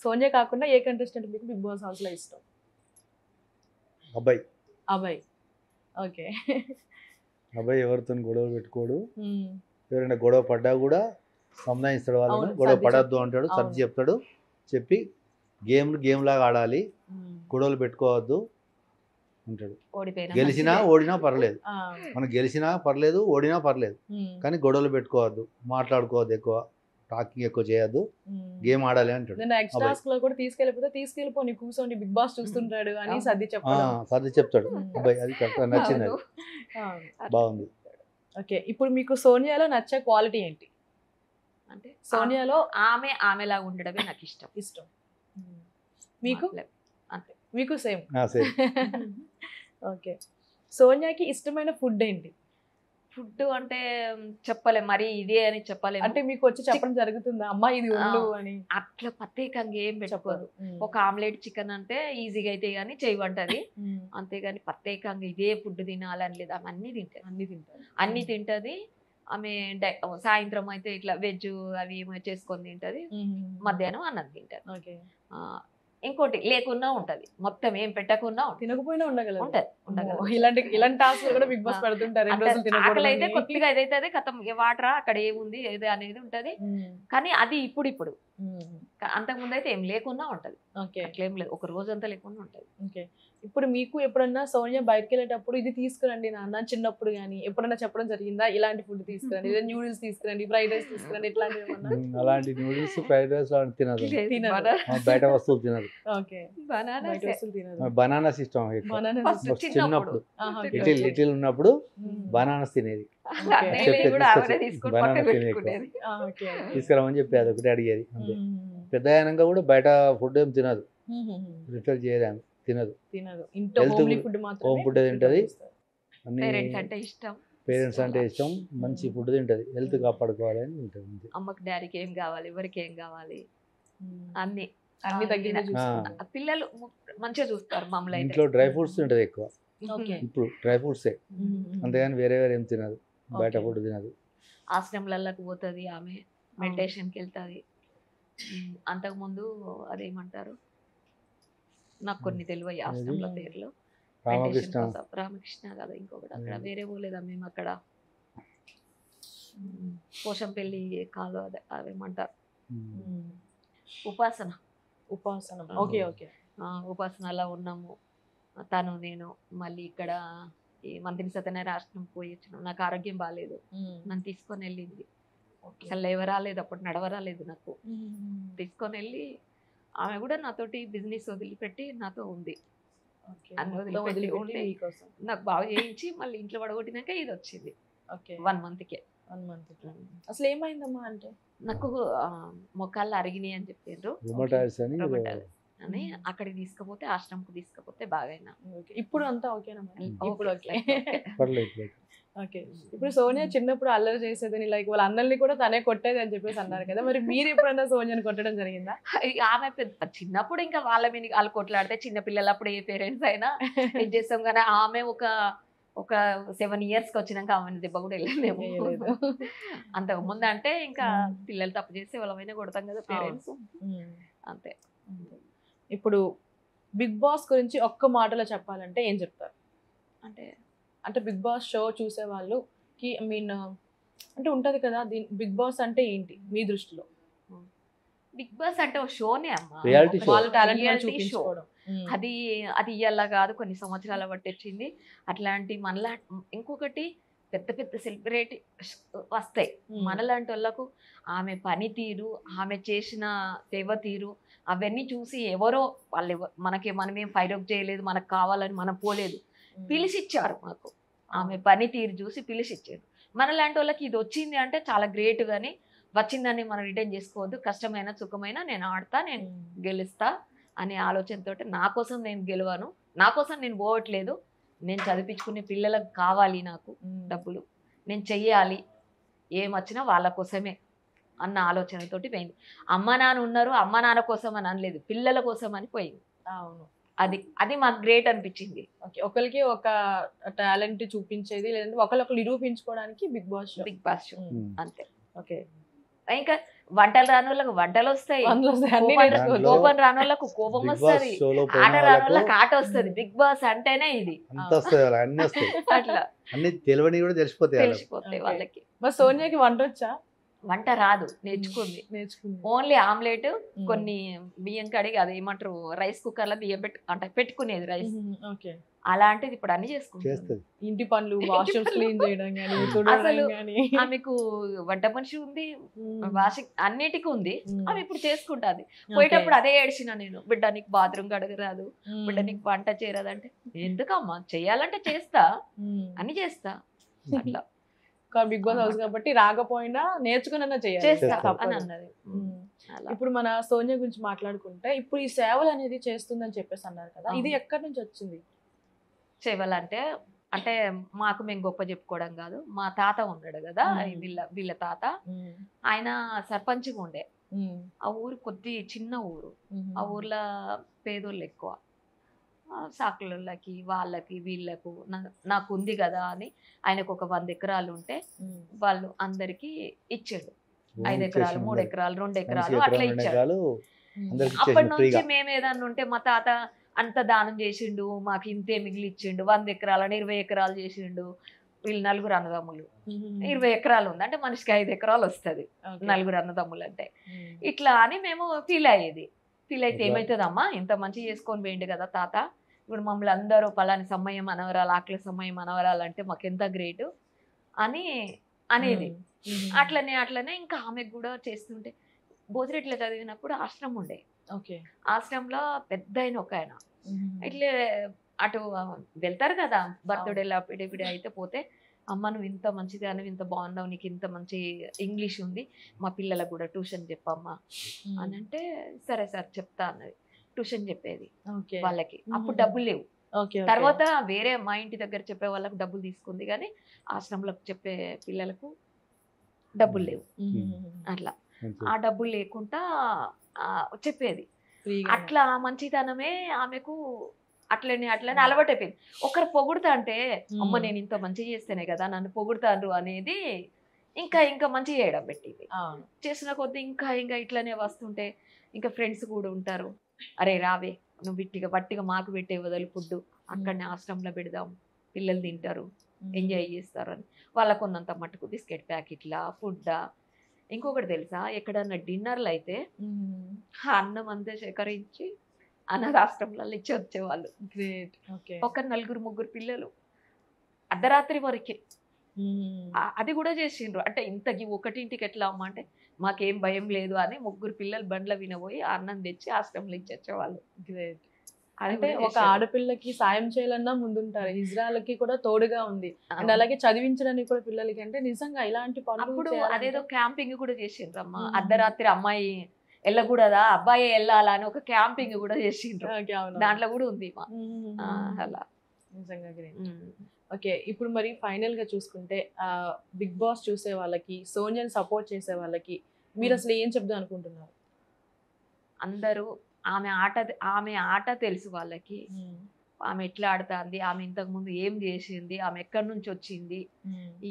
సోనియా కాకుండా ఏ కంటెస్టెంట్ మీకు బిగ్ బాస్ హౌస్ లో ఇష్టం? అబ్బాయి. ఓకే. అబ్బాయి ఎవరితో గొడవ పెట్టుకోడు, ఎవరైనా గొడవ పడ్డా కూడా సంధానిస్తాడు వాళ్ళని. గొడవ పడద్దు అంటాడు, సర్ది చెప్తాడు. చెప్పి గేమ్ లాగా ఆడాలి, గొడవలు పెట్టుకోవద్దు అంటాడు. గెలిచినా ఓడినా పర్లేదు, మనం గెలిచినా పర్లేదు, ఓడినా పర్లేదు, కానీ గొడవలు పెట్టుకోవద్దు, మాట్లాడుకోవద్దు, ఎక్కువ టాకింగ్ ఎక్కువ చేయొద్దు, గేమ్ ఆడాలి అంటాడు. ఎక్స్ట్రాస్ లో కూడా తీసుకెళ్ళిపోని కూర్చోండి బిగ్ బాస్ చూస్తుంటాడు అని సర్ది చెప్తాడు అబ్బాయి. అది కరెక్ట్, నచ్చింది, అది బాగుంది. ఓకే. ఇప్పుడు మీకు సోనియాలో నచ్చే క్వాలిటీ ఏంటి? అంటే సోనియాలో ఆమెలాగా ఉండడమే నాకు ఇష్టం. మీకు? అంతే. మీకు సేమ్. ఓకే. సోనియాకి ఇష్టమైన ఫుడ్ ఏంటి? ఫుడ్ అంటే చెప్పలే, మరి ఇదే అని చెప్పలేము. అంటే మీకు వచ్చి చెప్పడం జరుగుతుందా, అమ్మా ఇది ఉండు అని? అట్లా ప్రత్యేకంగా ఏం పెట్టుకోదు. ఒక ఆమ్లెట్ చికెన్ అంటే ఈజీగా అయితే గానీ చేయమంటది, అంతేగాని ప్రత్యేకంగా ఇదే ఫుడ్ తినాలని లేదు. ఆమె అన్ని తింటది. ఆమె సాయంత్రం అయితే ఇట్లా వెజ్ అవి ఏమో చేసుకొని తింటది, మధ్యాహ్నం అన్నం తింటది. ఇంకోటి లేకున్నా ఉంటది, మొత్తం ఏం పెట్టకున్నా తినకపోయినా ఉండగలదు. ఉంటది. ఇలాంటి టాస్క్ కూడా బిగ్ బాస్ పెడుతుంటారు. ఆకలి అయితే కొద్దిగా ఏదైతే కథం వాటరా అక్కడ ఏముంది ఏది అనేది ఉంటది, కానీ అది ఇప్పుడు అంతకుముందు అయితే ఏం లేకున్నా ఉంటది. అట్లేం లేదు, ఒక రోజంతా లేకుండా ఉంటది. ఓకే. ఇప్పుడు మీకు ఎప్పుడన్నా సోనియా బయటకు వెళ్ళేటప్పుడు ఇది తీసుకురండి నాన్న చిన్నప్పుడు కానీ ఎప్పుడన్నా చెప్పడం జరిగిందా, ఇలాంటి ఫుడ్ తీసుకురండి, న్యూడిల్స్ తీసుకురండి, ఫ్రైడ్ రైస్ తీసుకురండి, ఇట్లాంటివి ఏమన్నా? అలాంటి న్యూడిల్స్ ఫ్రైడ్ రైస్ తినదు, బయట వస్తువులు తినదు. బనానాస్ ఇష్టం చిన్నప్పుడు. లిటిల్ ఉన్నప్పుడు బనానాస్ తినేది, తీసుకురామని చెప్పి అది ఒకటి అడిగేది. అంతే. పెద్ద అయినాక కూడా బయట ఫుడ్ ఏం తినదు, ప్రిఫర్ చేయదు, తినదు. హోమ్ ఫుడ్ తింటది, పేరెంట్స్ అంటే ఇష్టం, మంచి ఫుడ్ తింటది, హెల్త్ కాపాడుకోవాలని ఉంటుంది. అమ్మకి డాడీకి ఏం కావాలి, ఎవరికి ఏం కావాలి అన్ని పిల్లలు మంచిగా చూస్తారు మమ్మల్ని. ఇంట్లో డ్రై ఫ్రూట్స్ తింటది ఎక్కువ, ఇప్పుడు డ్రై ఫ్రూట్సే, అంతేగాని వేరే ఏం తినదు, బయట ఫుడ్ తినదు. ఆశ్రమంలకు పోతుంది ఆమె, మెడిటేషన్కి వెళ్తుంది. అంతకుముందు అదేమంటారు నాకు కొన్ని తెలియదు ఆశ్రమంల పేర్లు, రామకృష్ణ రామకృష్ణ కదా ఇంకొకటి అక్కడ వేరే పోలేదా మేము అక్కడ పోషంపల్లి కాలు అవేమంటారు ఉపాసన ఓకే ఓకే ఉపాసనలా ఉన్నాము తను నేను మళ్ళీ ఇక్కడ ఈ మంత్రి సత్యనారాయణ ఆశ్రమం పోయి వచ్చినాం నాకు ఆరోగ్యం బాగాలేదు నన్ను తీసుకొని వెళ్ళింది అసలు లేవరాలేదు అప్పుడు నడవరాలేదు నాకు తీసుకొని వెళ్ళి ఆమె కూడా నాతోటి బిజినెస్ వదిలిపెట్టి నాతో ఉంది అన్ని వదిలిపెట్టి ఉండి నాకు బాగా చేయించి మళ్ళీ ఇంట్లో పడగొట్టినాక ఇది వచ్చింది 1 monthకే అసలు ఏమైందమ్మా అంటే నాకు మొక్కలు అరిగినాయి అని చెప్పారు అని అక్కడికి తీసుకపోతే ఆశ్రమంకి తీసుకపోతే బాగైనా ఇప్పుడు అంతా ఓకేనమ్మా ఇప్పుడు ఓకే ఇప్పుడు సోనియా చిన్నప్పుడు అల్లరి చేసేదని లైక్ వాళ్ళ అన్నల్ని కూడా తనే కొట్టేది అని చెప్పేసి అన్నారు కదా మరి మీరు ఎప్పుడన్నా సోనియాని కొట్టడం జరిగిందా ఆమె పెద్ద చిన్నప్పుడు ఇంకా వాళ్ళ మీద వాళ్ళు కొట్లాడితే చిన్న పిల్లలు అప్పుడు ఏ పేరెంట్స్ అయినా ఏం చేస్తాం కానీ ఆమె ఒక 7 yearsకి వచ్చినాక ఆమె దెబ్బ కూడా వెళ్ళలేము అంత ముందు అంటే ఇంకా పిల్లలు తప్పు చేస్తే వాళ్ళమైనా కొడతాం కదా పేరెంట్స్ అంతే ఇప్పుడు బిగ్ బాస్ గురించి ఒక్క మాటలో చెప్పాలంటే ఏం చెప్తారు అంటే బిగ్ బాస్ షో చూసే వాళ్ళకి ఐ మీన్ అంటే ఉంటది కదా బిగ్ బాస్ అంటే ఏంటి మీ దృష్టిలో బిగ్ బాస్ అంటే ఒక షోనే అమ్మా వాళ్ళ టాలెంట్ చూపించుకోవడం అది ఇయ్యాల కాదు కొన్ని సంవత్సరాల బట్టి వచ్చింది అట్లాంటి మనలా ఇంకొకటి పెద్ద సెలబ్రిటీ వస్తాయి మనలాంటి వాళ్ళకు ఆమె పనితీరు ఆమె చేసిన సేవ తీరు అవన్నీ చూసి ఎవరో వాళ్ళు మనమేం ఫైరప్ చేయలేదు మనకు కావాలని మనం పోలేదు పిలిచిచ్చారు మాకు ఆమె పనితీరు చూసి పిలిచిచ్చారు మనలాంటి వాళ్ళకి ఇది వచ్చింది అంటే చాలా గ్రేట్ గాని వచ్చిందని మనం రిటర్న్ చేసుకోవద్దు కష్టమైన సుఖమైన నేను ఆడతా నేను గెలుస్తా అనే ఆలోచనతో నా కోసం నేను గెలవను నా కోసం నేను పోవట్లేదు నేను చదివించుకునే పిల్లలకు కావాలి నాకు డబ్బులు నేను చెయ్యాలి ఏమొచ్చినా వాళ్ళ కోసమే అన్న ఆలోచనతోటి పోయింది అమ్మ నాన్న ఉన్నారు అమ్మ నాన్న కోసం అని అనలేదు పిల్లల కోసం అని పోయింది అవును అది మాకు గ్రేట్ అనిపించింది ఒకరికి ఒక టాలెంట్ చూపించేది లేదంటే ఒకరికి నిరూపించుకోవడానికి బిగ్ బాస్ షో అంతే ఓకే ఇంకా వంటలు రాని వాళ్ళకి వంటలు వస్తాయి కోపం రాని వాళ్ళకు కోపం వస్తుంది ఆట రాని వాళ్ళకి ఆట వస్తుంది బిగ్ బాస్ అంటేనే ఇది అట్లా అన్ని తెలియని కూడా తెలిసిపోతాయి వాళ్ళకి మరి సోనియాకి వంట వచ్చా వంట రాదు నేర్చుకుంది ఓన్లీ ఆమ్లెట్ కొన్ని బియ్యం కడిగి అది ఏమంటారు రైస్ కుక్కర్ లో బియ్యం పెట్టుకునేది రైస్ అలాంటిది ఇప్పుడు అన్ని చేసుకుంటుంది ఇంటి పనులు వాష్రూమ్స్ క్లీన్ చేయడం అసలు ఆమెకు వంట మనిషి ఉంది వాషింగ్ అన్నిటికీ ఉంది ఆమె ఇప్పుడు చేసుకుంటాది పోయేటప్పుడు అదే ఏడ్చిన నేను బిడ్డ నీకు బాత్రూమ్ కడగరాదు బిడ్డ నీకు వంట చేయరాదు అంటే ఎందుకమ్మా చెయ్యాలంటే చేస్తా అని చేస్తా అట్లా బిగ్ బాస్ హౌస్ కాబట్టి రాకపోయినా నేర్చుకున్నా చేయాలి అని అన్నది ఇప్పుడు మన సోనియా గురించి మాట్లాడుకుంటే ఇప్పుడు ఈ సేవలు అనేది చేస్తుందని చెప్పేసి అన్నారు కదా ఇది ఎక్కడి నుంచి వచ్చింది సేవలు అంటే మాకు మేము గొప్ప చెప్పుకోవడం కాదు మా తాత ఉన్నాడు కదా వీళ్ళ తాత ఆయన సర్పంచ్గా ఉండే ఆ ఊరు కొద్ది చిన్న ఊరు ఆ ఊర్లో పేదోళ్ళు ఎక్కువ సాకులకి వాళ్ళకి వీళ్ళకు నాకు ఉంది కదా అని ఆయనకు ఒక 100 ఎకరాలు ఉంటే వాళ్ళు అందరికి ఇచ్చాడు 5 ఎకరాలు 3 ఎకరాలు 2 ఎకరాలు అట్లా ఇచ్చాడు అప్పటి నుంచి మేము ఏదన్నా ఉంటే మా తాత అంత దానం చేసిండు మాకు ఇంతే మిగిలి ఇచ్చిండు 100 ఎకరాలని 20 ఎకరాలు చేసిండు వీళ్ళు 4 అన్నదమ్ములు 20 ఎకరాలు ఉంది అంటే మనిషికి 5 ఎకరాలు వస్తుంది 4 అన్నదమ్ములు అంటే ఇట్లా అని మేము ఫీల్ అయ్యేది ఫీల్ అయితే ఏమవుతుందమ్మా ఇంత మంచి చేసుకొని పోయిండు కదా తాత ఇప్పుడు మమ్మల్ని అందరూ పలాని సమయం మనవరాలు ఆకలి సమయం మనవరాలు అంటే మాకు ఎంత గ్రేట్ అని అనేది అట్లనే ఇంకా ఆమెకు కూడా చేస్తుంటే భోజరెట్లో చదివినప్పుడు ఆశ్రమం ఉండే ఆశ్రమంలో పెద్ద ఒక ఆయన ఇట్లే అటు వెళ్తారు కదా బర్త్డే పిడి అయితే పోతే అమ్మ నువ్వు ఇంత మంచిదాన్ని ఇంత బాగున్నావు నీకు ఇంత మంచి ఇంగ్లీష్ ఉంది మా పిల్లలకు కూడా ట్యూషన్ చెప్పమ్మా అని అంటే సరే సార్ చెప్తా అన్నది ట్యూషన్ చెప్పేది వాళ్ళకి అప్పుడు డబ్బులు లేవు తర్వాత వేరే మా ఇంటి దగ్గర చెప్పే వాళ్ళకు డబ్బులు తీసుకుంది కానీ ఆశ్రమంలో చెప్పే పిల్లలకు డబ్బులు లేవు అట్లా ఆ డబ్బులు లేకుండా చెప్పేది అట్లా మంచితనమే ఆమెకు అట్లనే అలవాటు అయిపోయింది ఒకరు పొగుడుతా అంటే అమ్మ నేను ఇంత మంచి చేస్తేనే కదా నన్ను పొగుడుతారు అనేది ఇంకా మంచి చేయడం పెట్టింది చేసిన కొద్ది ఇంకా ఇట్లనే వస్తుంటే ఇంకా ఫ్రెండ్స్ కూడా ఉంటారు అరే రావే నువ్వు వట్టిగా మాకు పెట్టే వదలు ఫుడ్ అక్కడనే ఆశ్రమంలో పెడదాం, పిల్లలు తింటారు, ఎంజాయ్ చేస్తారు అని. వాళ్ళకు ఉన్నంత మట్టుకు బిస్కెట్ ప్యాకెట్లా, ఫుడ్డా. ఇంకొకటి తెలుసా, ఎక్కడన్నా డిన్నర్లు అయితే ఆ అన్నం అంతా సేకరించి అనాథాశ్రమంలో ఇచ్చి వచ్చేవాళ్ళు. గ్రేట్. ఓకే. ఒక 4-3 పిల్లలు అర్ధరాత్రి వరకే. అది కూడా చేసిండ్రు. అంటే ఇంతకి 1ంటికి ఎట్లా అమ్మ అంటే మాకేం భయం లేదు అని 3 పిల్లలు బండ్ల వినబోయి అన్నం తెచ్చి ఆశ్రమంలో ఇచ్చి వచ్చేవాళ్ళు. గ్రేట్. అది అంటే కూడా ఒక చేశారు. ఆడపిల్లకి సాయం చేయాలన్నా ముందుంటారు. హిజ్రాలకి కూడా తోడుగా ఉంది. అండ్ అలాగే చదివించడానికి కూడా పిల్లలకి. అంటే నిజంగా ఇలాంటి పనులు అప్పుడు చేయాలంటే- అదేదో క్యాంపింగ్ కూడా చేసిండ్రు అమ్మ. మ్మ్. అర్ధరాత్రి అమ్మాయి వెళ్ళకూడదా, అబ్బాయి వెళ్ళాలా అని ఒక క్యాంపింగ్ కూడా చేసిండ్రు. ఓకే, అవును. దాంట్లో కూడా ఉంది మా అలా. నిజంగా గ్రేట్. ఓకే, ఇప్పుడు మరి ఫైనల్ గా చూసుకుంటే బిగ్ బాస్ చూసే వాళ్ళకి, సోనియాని సపోర్ట్ చేసే వాళ్ళకి మీరు అసలు ఏం చెప్దాం అనుకుంటున్నారు? అందరూ ఆమె ఆట తెలుసు వాళ్ళకి. ఆమె ఎట్లా ఆడుతుంది, ఆమె ఇంతకు ముందు ఏం చేసింది, ఆమె ఎక్కడి నుంచి వచ్చింది,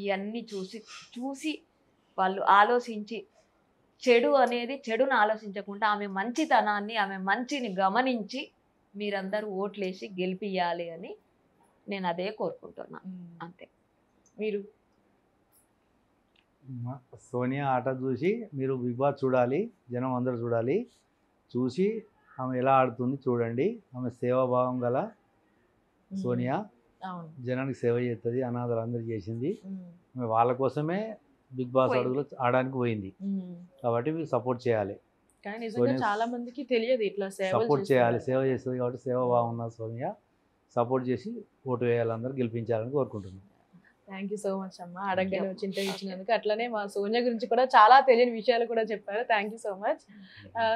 ఇవన్నీ చూసి వాళ్ళు ఆలోచించి, చెడును ఆలోచించకుండా ఆమె మంచితనాన్ని, ఆమె మంచిని గమనించి మీరందరూ ఓట్లేసి గెలిపియాలి అని నేను అదే కోరుకుంటున్నా. అంతే. మీరు సోనియా ఆట చూసి మీరు బిగ్ బాస్ చూడాలి, జనం అందరూ చూడాలి. చూసి ఆమె ఎలా ఆడుతుంది చూడండి. ఆమె సేవాభావం గల సోనియా. అవును. జనానికి సేవ చేస్తుంది, అనాథలు అందరూ చేసింది. ఆమె వాళ్ళ కోసమే బిగ్ బాస్ అడుగులో ఆడడానికి పోయింది. కాబట్టి మీరు సపోర్ట్ చేయాలి, కానీ నిజంగా చాలా మందికి తెలియదు ఇట్లా సపోర్ట్ చేయాలి. సేవ చేస్తుంది కాబట్టి సేవాభావం ఉన్న సోనియా సపోర్ట్ చేసి ఓటు వేయాలి, అందరూ గెలిపించాలని కోరుకుంటున్నాను. థ్యాంక్ యూ సో మచ్ అమ్మ, అడగగానే వచ్చి ఇంటర్వ్యూ ఇచ్చినందుకు. అట్లనే మా సోనియా గురించి కూడా చాలా తెలియని విషయాలు కూడా చెప్పారు. Thank you so much.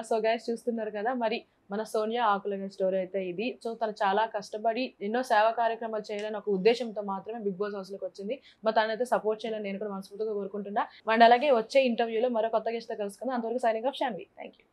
So guys, చూస్తున్నారు కదా, మరి మన సోనియా ఆకుల గారి స్టోరీ అయితే ఇది. సో తను చాలా కష్టపడి ఎన్నో సేవా కార్యక్రమాలు చేయాలని ఒక ఉద్దేశంతో మాత్రమే బిగ్ బాస్ హౌస్లోకి వచ్చింది. మరి తనైతే సపోర్ట్ చేయాలని నేను కూడా మనస్ఫూర్తిగా కోరుకుంటున్నా. అండ్ అలాగే వచ్చే ఇంటర్వ్యూలో మరో కొత్త గెస్ట్తో కలుసుకుందాం. అంతవరకు signing off Shanvi. Thank you.